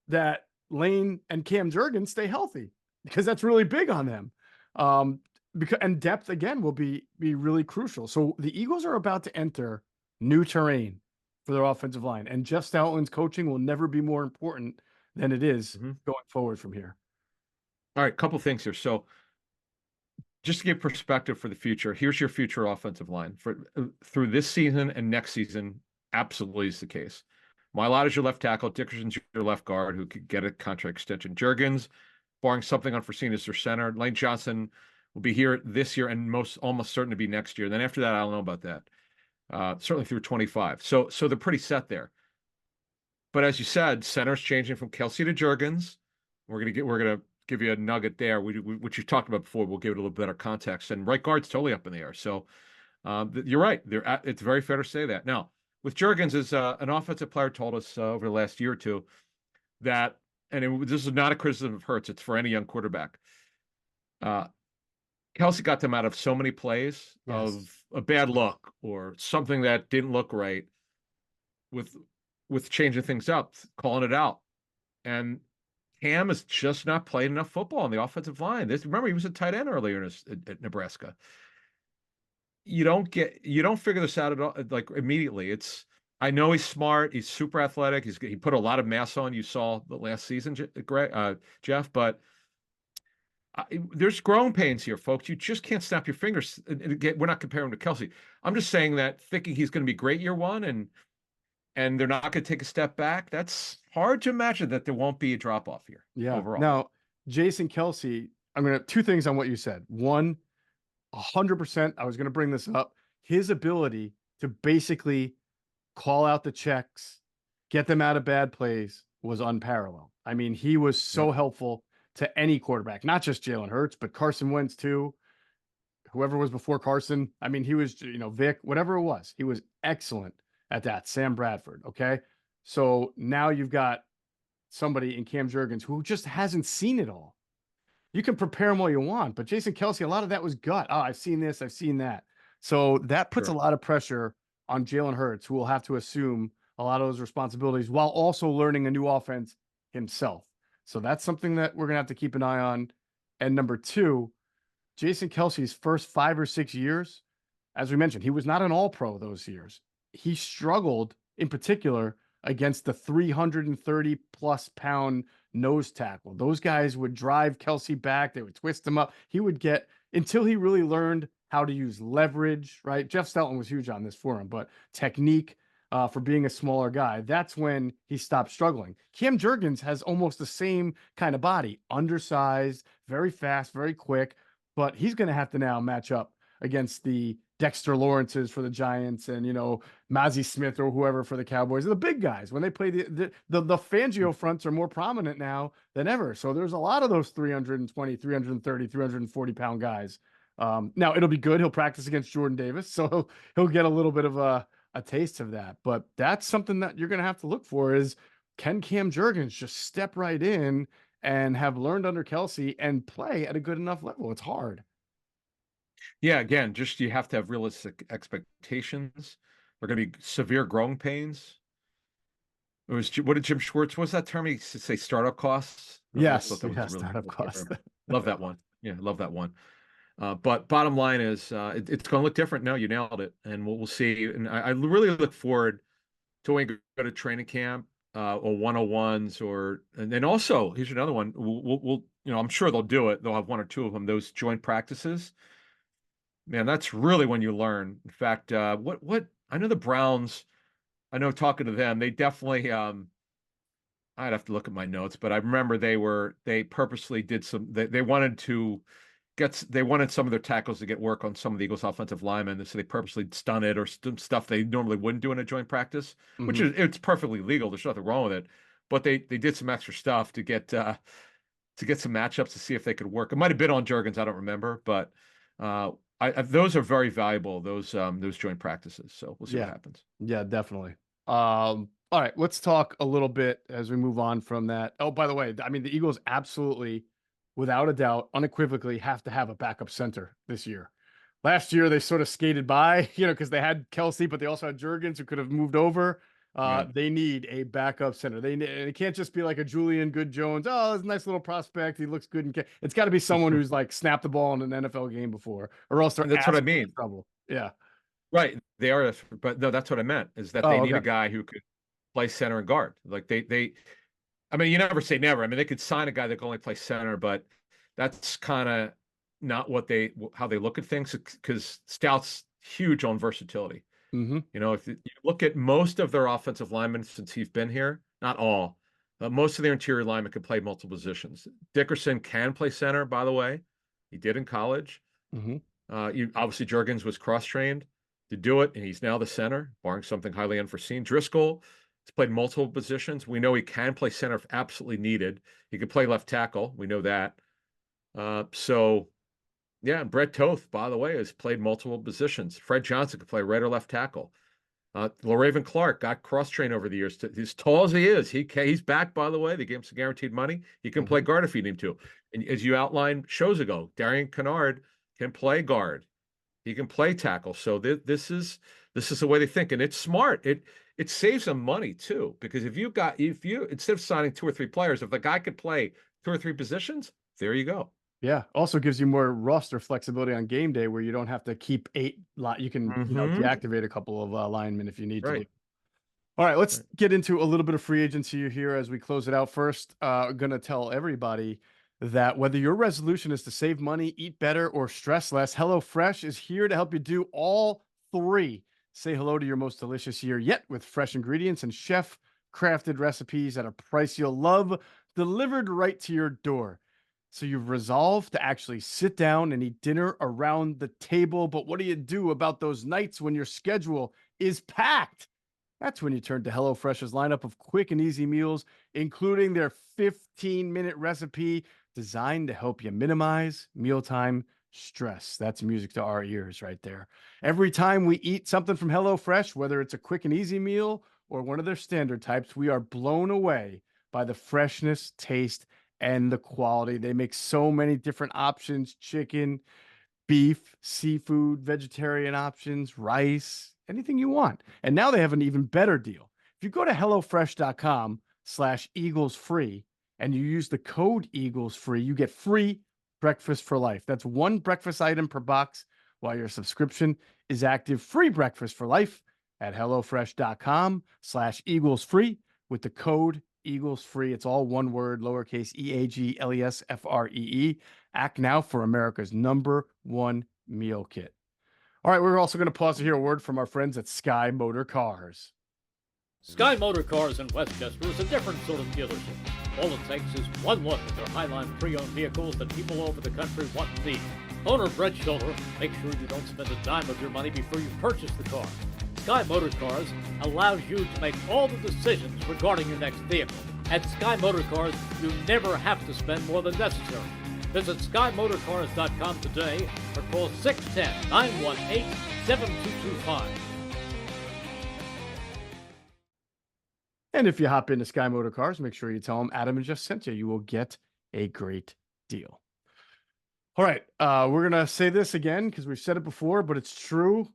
[SPEAKER 1] that Lane and Cam Juergens stay healthy, because that's really big on them. And depth, again, will be really crucial. So the Eagles are about to enter new terrain for their offensive line, and Jeff Stoutland's coaching will never be more important than it is going forward from here.
[SPEAKER 2] All right, couple things here. So just to give perspective for the future, here's your future offensive line for through this season and next season. Absolutely is the case. Mailata is your left tackle. Dickerson's your left guard, who could get a contract extension. Juergens, barring something unforeseen, is their center. Lane Johnson will be here this year and almost certain to be next year. Then after that, I don't know about that. Certainly through 25. So they're pretty set there. But as you said, center's changing from Kelce to Juergens. We're gonna give you a nugget there, which you talked about before. We'll give it a little better context. And right guard's totally up in the air. So you're right. It's very fair to say that. Now, with Juergens, as an offensive player told us over the last year or two that, this is not a criticism of Hurts, it's for any young quarterback. Kelce got them out of so many plays of a bad look or something that didn't look right with changing things up, calling it out. And Cam has just not played enough football on the offensive line. Remember, he was a tight end earlier at Nebraska. You don't figure this out at all, like immediately. I know he's smart. He's super athletic. He put a lot of mass on. You saw the last season, Jeff, but There's growing pains here, folks. You just can't snap your fingers. And again, we're not comparing him to Kelce. I'm just saying that thinking he's going to be great year one and they're not going to take a step back. That's hard to imagine that there won't be a drop off here.
[SPEAKER 1] Yeah.
[SPEAKER 2] Overall.
[SPEAKER 1] Now, Jason Kelce, I'm going to two things on what you said. One, 100%. I was going to bring this up. His ability to basically call out the checks, get them out of bad plays was unparalleled. I mean, he was so helpful to any quarterback, not just Jalen Hurts, but Carson Wentz too. Whoever was before Carson. I mean, he was, Vic, whatever it was, he was excellent at that. Sam Bradford. Okay. So now you've got somebody in Cam Jurgens who just hasn't seen it all. You can prepare him all you want, but Jason Kelce, a lot of that was gut. Oh, I've seen this, I've seen that. So that puts a lot of pressure on Jalen Hurts, who will have to assume a lot of those responsibilities while also learning a new offense himself. So that's something that we're going to have to keep an eye on. And number two, Jason Kelce's first 5 or 6 years, as we mentioned, he was not an all-pro those years. He struggled in particular against the 330 plus pound nose tackle. Those guys would drive Kelce back. They would twist him up. He would get, until he really learned how to use leverage, right? Jeff Stelton was huge on this for him, but technique for being a smaller guy, that's when he stopped struggling. Cam Jurgens has almost the same kind of body, undersized, very fast, very quick, but he's going to have to now match up against the Dexter Lawrences for the Giants and, Mazi Smith or whoever for the Cowboys. The big guys, when they play the Fangio fronts are more prominent now than ever. So there's a lot of those 320, 330, 340 pound guys. Now it'll be good. He'll practice against Jordan Davis, so he'll get a little bit of a taste of that. But that's something that you're going to have to look for is, can Cam Jurgens just step right in and have learned under Kelce and play at a good enough level? It's hard.
[SPEAKER 2] Yeah, again, just you have to have realistic expectations. There are going to be severe growing pains. What did Jim Schwartz, what's that term? He used to say startup costs.
[SPEAKER 1] Yes, startup costs.
[SPEAKER 2] Love that one. Yeah, love that one. But bottom line is, it's going to look different. No, you nailed it, and we'll see. And I really look forward to when you go to training camp or 101s, and then also here's another one. We'll I'm sure they'll do it. They'll have one or two of them. Those joint practices. Man, that's really when you learn. In fact, what I know the Browns. I know talking to them, they definitely. I'd have to look at my notes, but I remember they purposely did some. They wanted some of their tackles to get work on some of the Eagles' offensive linemen, so they purposely stunted or stuff they normally wouldn't do in a joint practice, which it's perfectly legal. There's nothing wrong with it, but they did some extra stuff to get some matchups to see if they could work. It might have been on Jurgens, I don't remember, but those are very valuable. Those joint practices. So we'll see what happens.
[SPEAKER 1] Yeah, definitely. All right, let's talk a little bit as we move on from that. Oh, by the way, I mean, the Eagles absolutely, without a doubt, unequivocally have to have a backup center this year. Last year, they sort of skated by, because they had Kelce, but they also had Jurgens who could have moved over. They need a backup center. It can't just be like a Julian Good-Jones. Oh, that's a nice little prospect. He looks good. It's got to be someone who's like snapped the ball in an NFL game before, or else
[SPEAKER 2] that's what I mean.
[SPEAKER 1] Trouble. Yeah.
[SPEAKER 2] Right. They are, but no, that's what I meant is that they need a guy who could play center and guard. Like I mean, you never say never. I mean, they could sign a guy that can only play center, but that's kind of not how they look at things, because Stout's huge on versatility. If you look at most of their offensive linemen since he's been here, not all, but most of their interior linemen can play multiple positions. Dickerson can play center, by the way. He did in college. Obviously, Jurgens was cross-trained to do it, and he's now the center, barring something highly unforeseen. Driscoll has played multiple positions. We know he can play center if absolutely needed. He could play left tackle. We know that. And Brett Toth, by the way, has played multiple positions. Fred Johnson could play right or left tackle. LaRaven Clark got cross-trained over the years. As tall as he is, he's back, by the way. They gave him some guaranteed money. He can play guard if you need to. And as you outlined shows ago, Darian Kennard can play guard. He can play tackle. So this is the way they think, and it's smart. It saves them money too, because if you instead of signing 2 or 3 players, if the guy could play 2 or 3 positions, there you go.
[SPEAKER 1] Yeah. Also gives you more roster flexibility on game day, where you don't have to keep 8. You can deactivate a couple of linemen if you need to. All right, let's get into a little bit of free agency here as we close it out. First, going to tell everybody that whether your resolution is to save money, eat better, or stress less, HelloFresh is here to help you do all three. Say hello to your most delicious year yet with fresh ingredients and chef-crafted recipes at a price you'll love, delivered right to your door. So you've resolved to actually sit down and eat dinner around the table. But what do you do about those nights when your schedule is packed? That's when you turn to HelloFresh's lineup of quick and easy meals, including their 15-minute recipe designed to help you minimize mealtime stress. That's music to our ears right there. Every time we eat something from HelloFresh, whether it's a quick and easy meal or one of their standard types, we are blown away by the freshness, taste, and the quality. They make so many different options: chicken, beef, seafood, vegetarian options, rice, anything you want. And now they have an even better deal. If you go to HelloFresh.com/Eagles free and you use the code Eagles free, you get free breakfast for life. That's one breakfast item per box while your subscription is active. Free breakfast for life at HelloFresh.com/Eagles free with the code Eagles free. It's all one word, lowercase EAGLESFREE. Act now for America's #1 meal kit. All right, we're also going to pause to hear a word from our friends at Sky Motor Cars.
[SPEAKER 4] Sky Motor Cars in Westchester is a different sort of dealership. All it takes is one look at their Highline pre-owned vehicles that people all over the country want and need. Owner Brett Schiller, make sure you don't spend a dime of your money before you purchase the car. Sky Motor Cars allows you to make all the decisions regarding your next vehicle. At Sky Motor Cars, you never have to spend more than necessary. Visit SkyMotorCars.com today or call 610-918-7225.
[SPEAKER 1] And if you hop into Sky Motor Cars, make sure you tell them Adam and Jeff sent you. You will get a great deal. All right, we're going to say this again because we've said it before, but it's true.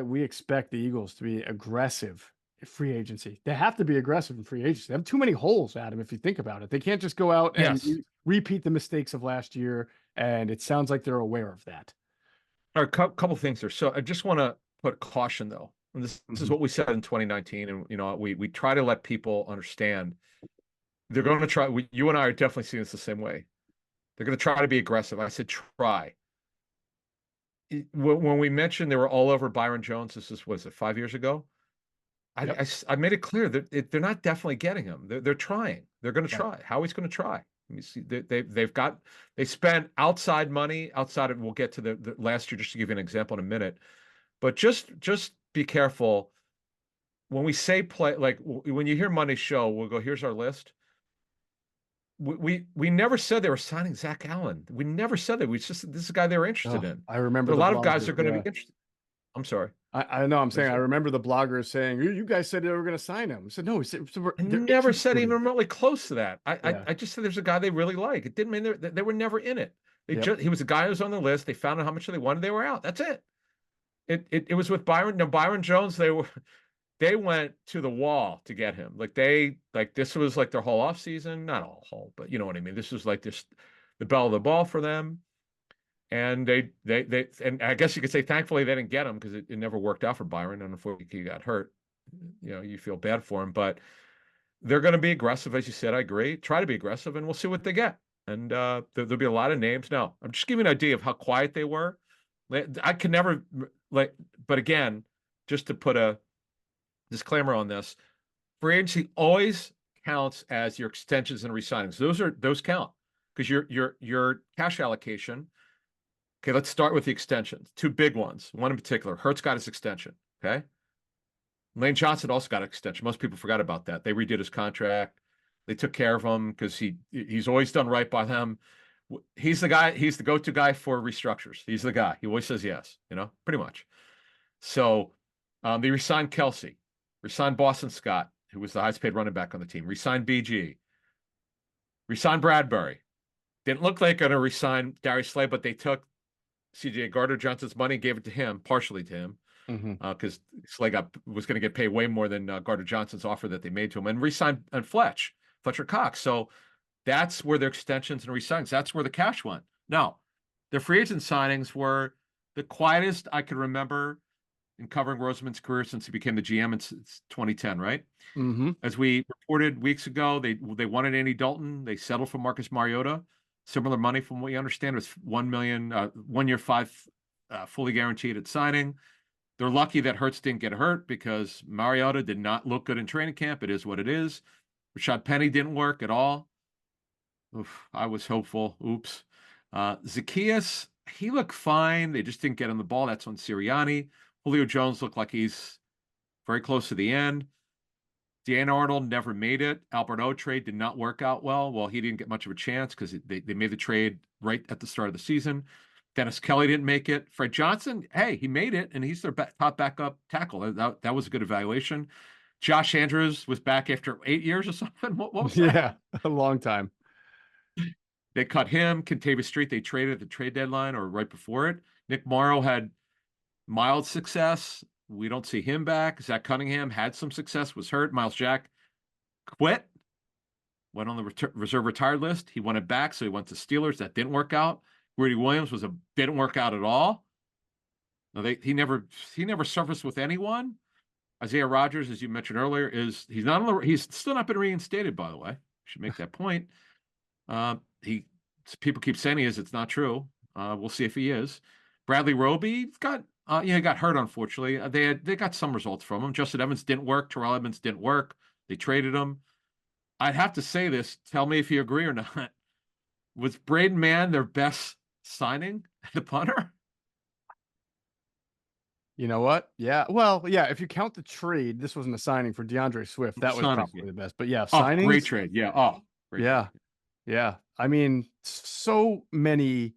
[SPEAKER 1] We expect the Eagles to be aggressive in free agency. They have to be aggressive in free agency. They have too many holes, Adam, if you think about it. They can't just go out and repeat the mistakes of last year, and it sounds like they're aware of that.
[SPEAKER 2] All right, couple things there. So I just want to put caution, though. And this is what we said in 2019, and we try to let people understand they're going to try. You and I are definitely seeing this the same way. They're going to try to be aggressive. I said try. When we mentioned they were all over Byron Jones, this is, was it 5 years ago?
[SPEAKER 1] Yep.
[SPEAKER 2] I made it clear that they're not definitely getting him. They're trying. They're going to try. Howie's going to try. You see, they spent outside money outside of. We'll get to the last year just to give you an example in a minute, but just be careful when we say play. Like when you hear Monday's show, we'll go, here's our list. We never said they were signing Zach Allen. We never said that. We just, this is a guy they were interested in.
[SPEAKER 1] I remember
[SPEAKER 2] a lot of guys are going to be interested. I'm sorry.
[SPEAKER 1] I know. I'm saying I remember the bloggers saying you guys said they were going to sign him. I said no.
[SPEAKER 2] I never said even remotely close to that. I just said there's a guy they really like. It didn't mean they were never in it. He was a guy who was on the list. They found out how much they wanted. They were out. That's it. It was with Byron. No, Byron Jones. They went to the wall to get him. This was like their whole off season. Not all whole, but you know what I mean. This was like the bell of the ball for them. And they and I guess you could say thankfully they didn't get him because it never worked out for Byron. And unfortunately he got hurt. You feel bad for him, but they're going to be aggressive, as you said. I agree. Try to be aggressive, and we'll see what they get. And there'll be a lot of names. Now, I'm just giving you an idea of how quiet they were. I could never but again, just to put a disclaimer on this, free agency always counts as your extensions and resignings. Those count because your cash allocation. Okay, let's start with the extensions. Two big ones. One in particular, Hurts got his extension. Okay, Lane Johnson also got an extension. Most people forgot about that. They redid his contract. They took care of him because he's always done right by them. He's the guy. He's the go-to guy for restructures. He's the guy. He always says yes. Pretty much. So they resigned Kelce, resigned Boston Scott, who was the highest-paid running back on the team. Resigned BG. Resigned Bradbury. Didn't look like going to resign Darius Slay, but they took CJ Gardner-Johnson's money, gave it to him, partially to him, because Slay was going to get paid way more than Gardner-Johnson's offer that they made to him, and re-signed Fletcher Cox. So that's where their extensions and re-signings, that's where the cash went. Now, their free agent signings were the quietest I could remember in covering Roseman's career since he became the GM in 2010, right? As we reported weeks ago, they wanted Andy Dalton. They settled for Marcus Mariota. similar money from what you understand. It was 1 million, 1 year, 5 fully guaranteed at signing. They're lucky that Hurts didn't get hurt because Mariota did not look good in training camp. It is what it is. Rashad Penny didn't work at all. Oof, I was hopeful. Oops. Zacchaeus, he looked fine. They just didn't get him the ball. That's on Sirianni. Julio Jones looked like he's very close to the end. Dan Arnold never made it. Albert O trade did not work out well. Well, he didn't get much of a chance because they made the trade right at the start of the season. Dennis Kelly didn't make it. Fred Johnson, hey, he made it, and he's their top backup tackle. That was a good evaluation. Josh Andrews was back after 8 years or something. What was that?
[SPEAKER 1] Yeah, a long time.
[SPEAKER 2] They cut him. Contavious Street, they traded at the trade deadline or right before it. Nick Morrow had mild success. We don't see him back. Zach Cunningham had some success, was hurt. Miles Jack quit, went on the reserve retired list. He wanted back, so he went to Steelers. That didn't work out. Greedy Williams didn't work out at all. No, he never surfaced with anyone. Isaiah Rodgers, as you mentioned earlier, he's still not been reinstated, by the way. Should make that point. People keep saying he is. It's not true. We'll see if he is. Bradley Roby got hurt, unfortunately. They got some results from him. Justin Evans didn't work. Terrell Edmonds didn't work. They traded him. I'd have to say this. Tell me if you agree or not. Was Braden Mann their best signing, the punter?
[SPEAKER 1] You know what? Yeah. Well, yeah. If you count the trade, this wasn't a signing for DeAndre Swift. That was probably the best. But yeah, signings.
[SPEAKER 2] Great trade. Yeah. Great
[SPEAKER 1] yeah.
[SPEAKER 2] Trade.
[SPEAKER 1] Yeah. I mean, so many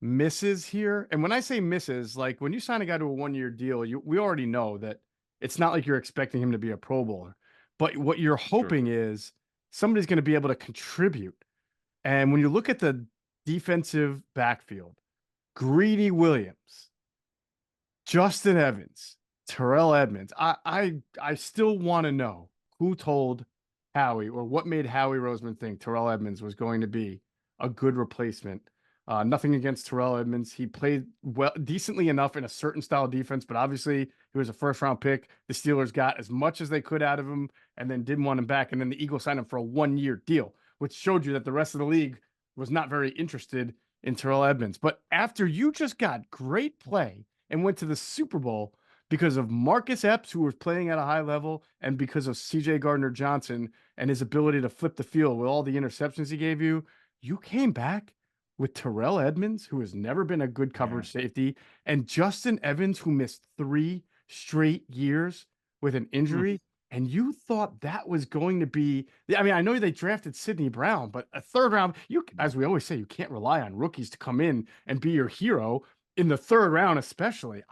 [SPEAKER 1] misses here. And when I say misses, like when you sign a guy to a 1-year deal, we already know that it's not like you're expecting him to be a Pro Bowler. But what you're hoping is somebody's going to be able to contribute. And when you look at the defensive backfield, Greedy Williams, Justin Evans, Terrell Edmonds, I still want to know who told Howie or what made Howie Roseman think Terrell Edmonds was going to be a good replacement. Nothing against Terrell Edmonds. He played well, decently enough in a certain style of defense, but obviously he was a first-round pick. The Steelers got as much as they could out of him and then didn't want him back. And then the Eagles signed him for a 1-year deal, which showed you that the rest of the league was not very interested in Terrell Edmonds. But after you just got great play and went to the Super Bowl because of Marcus Epps, who was playing at a high level, and because of CJ Gardner-Johnson and his ability to flip the field with all the interceptions he gave you, you came back with Terrell Edmonds, who has never been a good coverage safety, and Justin Evans, who missed 3 straight years with an injury. And you thought that was going to be, I mean, I know they drafted Sidney Brown, but a 3rd round, as we always say, you can't rely on rookies to come in and be your hero in the 3rd round, especially.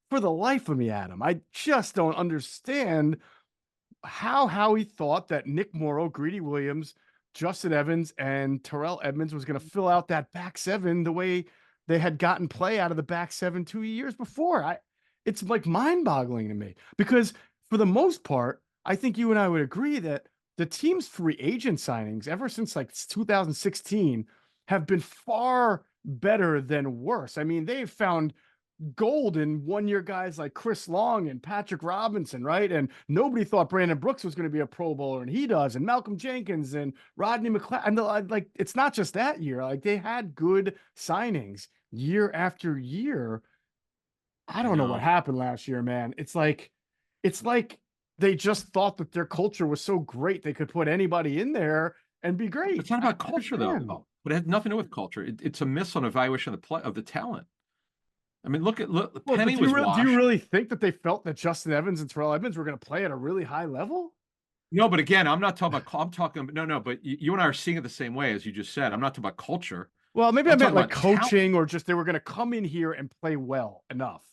[SPEAKER 1] For the life of me, Adam, I just don't understand how he thought that Nick Morrow, Greedy Williams, Justin Evans, and Terrell Edmonds was going to fill out that back 7 the way they had gotten play out of the back 7 2 years before. It's like mind-boggling to me because for the most part, I think you and I would agree that the team's free agent signings ever since like 2016 have been far better than worse. I mean, they've found gold in 1-year guys like Chris Long and Patrick Robinson, right? And nobody thought Brandon Brooks was going to be a Pro Bowler, and he does. And Malcolm Jenkins and Rodney McLeod. And like, it's not just that year. Like, they had good signings year after year. I don't know what happened last year, man. It's like they just thought that their culture was so great they could put anybody in there and be great.
[SPEAKER 2] It's not about culture, though. But it had nothing to do with culture. It's a miss on evaluation of the talent. I mean, look. Penny was washed.
[SPEAKER 1] Do you really think that they felt that Justin Evans and Terrell Edmonds were going to play at a really high level?
[SPEAKER 2] No, but again, I'm not talking about. I'm talking. No. But you and I are seeing it the same way as you just said. I'm not talking about culture.
[SPEAKER 1] Well, maybe I meant like coaching, or just they were going to come in here and play well enough.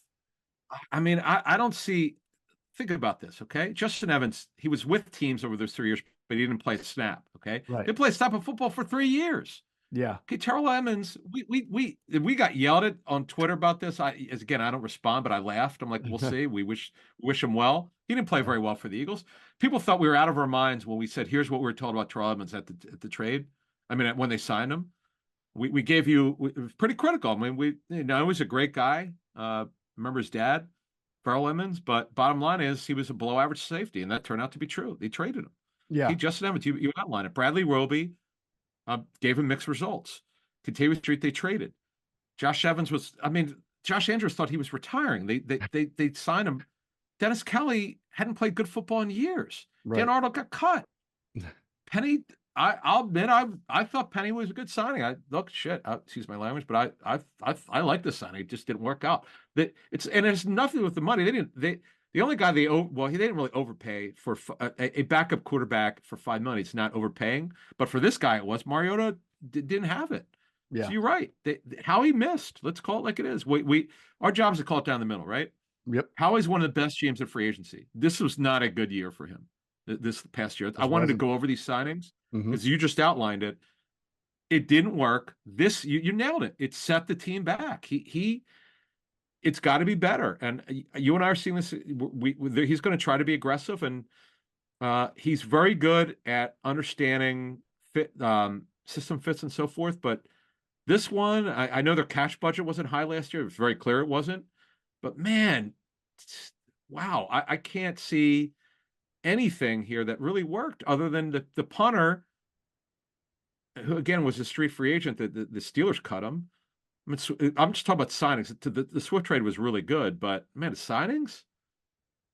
[SPEAKER 2] I mean, I don't see. Think about this, okay? Justin Evans, he was with teams over those 3 years, but he didn't play a snap. Okay,
[SPEAKER 1] right.
[SPEAKER 2] They played snap of football for 3 years.
[SPEAKER 1] Yeah.
[SPEAKER 2] Okay, Terrell Edmonds, we got yelled at on Twitter about this. I don't respond, but I laughed. I'm like, we'll see. We wish him well. He didn't play very well for the Eagles. People thought we were out of our minds when we said, here's what we were told about Terrell Edmonds at the trade. I mean, when they signed him, we gave you it was pretty critical. I mean, he was a great guy. Remember his dad, Terrell Edmonds, but bottom line is he was a below average safety, and that turned out to be true. They traded him.
[SPEAKER 1] Yeah.
[SPEAKER 2] Justin Evans, you outlined it. Bradley Roby, gave him mixed results. Kentavious Street, they traded. Josh Andrews thought he was retiring. They signed him. Dennis Kelly hadn't played good football in years.
[SPEAKER 1] Right.
[SPEAKER 2] Dan Arnold got cut. Penny, I'll admit, I thought Penny was a good signing. Excuse my language, but I like this signing. It just didn't work out. And it's nothing with the money. The only guy they didn't really overpay for a backup quarterback for $5 million. It's not overpaying, but for this guy, it was. Mariota didn't have it.
[SPEAKER 1] Yeah.
[SPEAKER 2] So you're right. How he missed. Let's call it like it is. Our job is to call it down the middle, right?
[SPEAKER 1] Yep.
[SPEAKER 2] Howie's one of the best GMs in free agency. This was not a good year for him. This past year, I wanted to go over these signings because you just outlined it. It didn't work. You nailed it. It set the team back. It's got to be better. And you and I are seeing this. He's going to try to be aggressive, and he's very good at understanding system fits and so forth. But this one, I know their cash budget wasn't high last year. It was very clear it wasn't. But man, wow, I can't see anything here that really worked other than the punter, who again was a street free agent. The Steelers cut him. I'm just talking about signings. The Swift trade was really good, but man, the signings,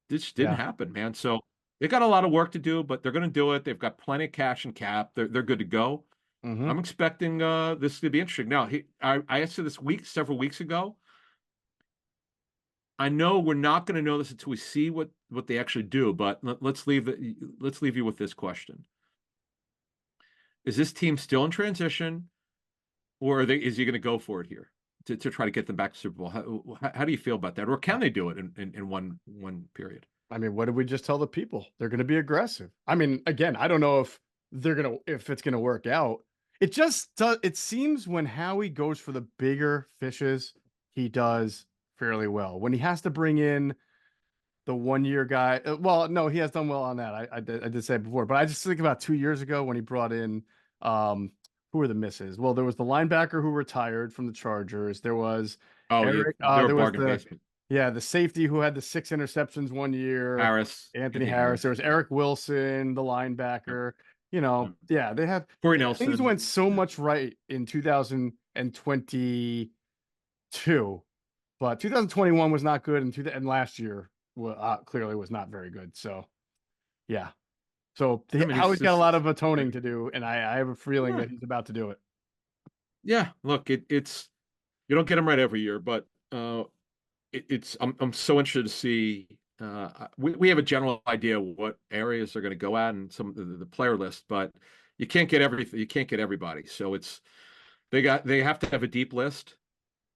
[SPEAKER 2] this didn't happen, man. So they got a lot of work to do, but they're going to do it. They've got plenty of cash and cap. They're good to go. I'm expecting this to be interesting. Now, I asked you this several weeks ago. I know we're not going to know this until we see what they actually do, but let's leave you with this question. Is this team still in transition, or is he going to go for it here to try to get them back to Super Bowl? How do you feel about that? Or can they do it in one period?
[SPEAKER 1] I mean, what did we just tell the people? They're going to be aggressive. I mean, again, I don't know if it's going to work out. It just does. It seems when Howie goes for the bigger fishes, he does fairly well. When he has to bring in the 1 year guy, well, no, he has done well on that. I did say it before, but I just think about 2 years ago when he brought in, who were the misses? Well, there was the linebacker who retired from the Chargers. There was Eric, there was the safety who had the 6 interceptions 1 year. Anthony Harris. There was Eric Wilson, the linebacker. You know, they had
[SPEAKER 2] Corey Nelson.
[SPEAKER 1] Things went so much right in 2022. But 2021 was not good, and last year clearly was not very good. So, yeah. So Howie's got a lot of atoning to do, and I have a feeling that he's about to do it.
[SPEAKER 2] Yeah, look, it's you don't get them right every year, but I'm so interested to see. We have a general idea what areas they're going to go at and some of the player list, but you can't get everything. You can't get everybody. So they have to have a deep list.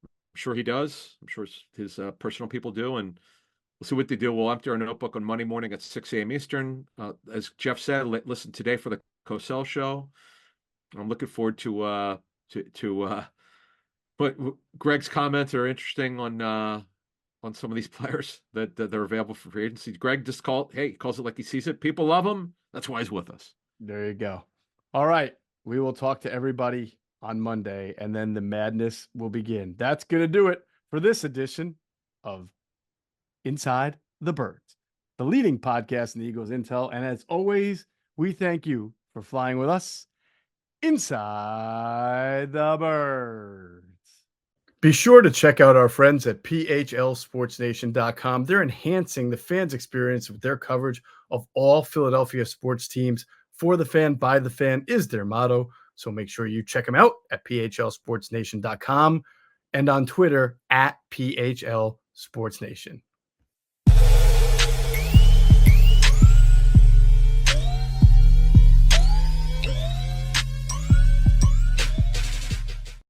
[SPEAKER 2] I'm sure he does. I'm sure his personal people do, and we'll see what they do. We'll empty our notebook on Monday morning at 6 a.m. Eastern. As Geoff said, listen today for the Cosell show. I'm looking forward to but Greg's comments are interesting on some of these players that are available for free agency. Greg just calls it like he sees it. People love him. That's why he's with us.
[SPEAKER 1] There you go. All right. We will talk to everybody on Monday, and then the madness will begin. That's going to do it for this edition of Inside the Birds, the leading podcast in the Eagles Intel. And as always, we thank you for flying with us inside the birds. Be sure to check out our friends at PHLSportsNation.com. They're enhancing the fans' experience with their coverage of all Philadelphia sports teams. For the fan, by the fan is their motto. So make sure you check them out at PHLSportsNation.com and on Twitter at PHLSportsNation.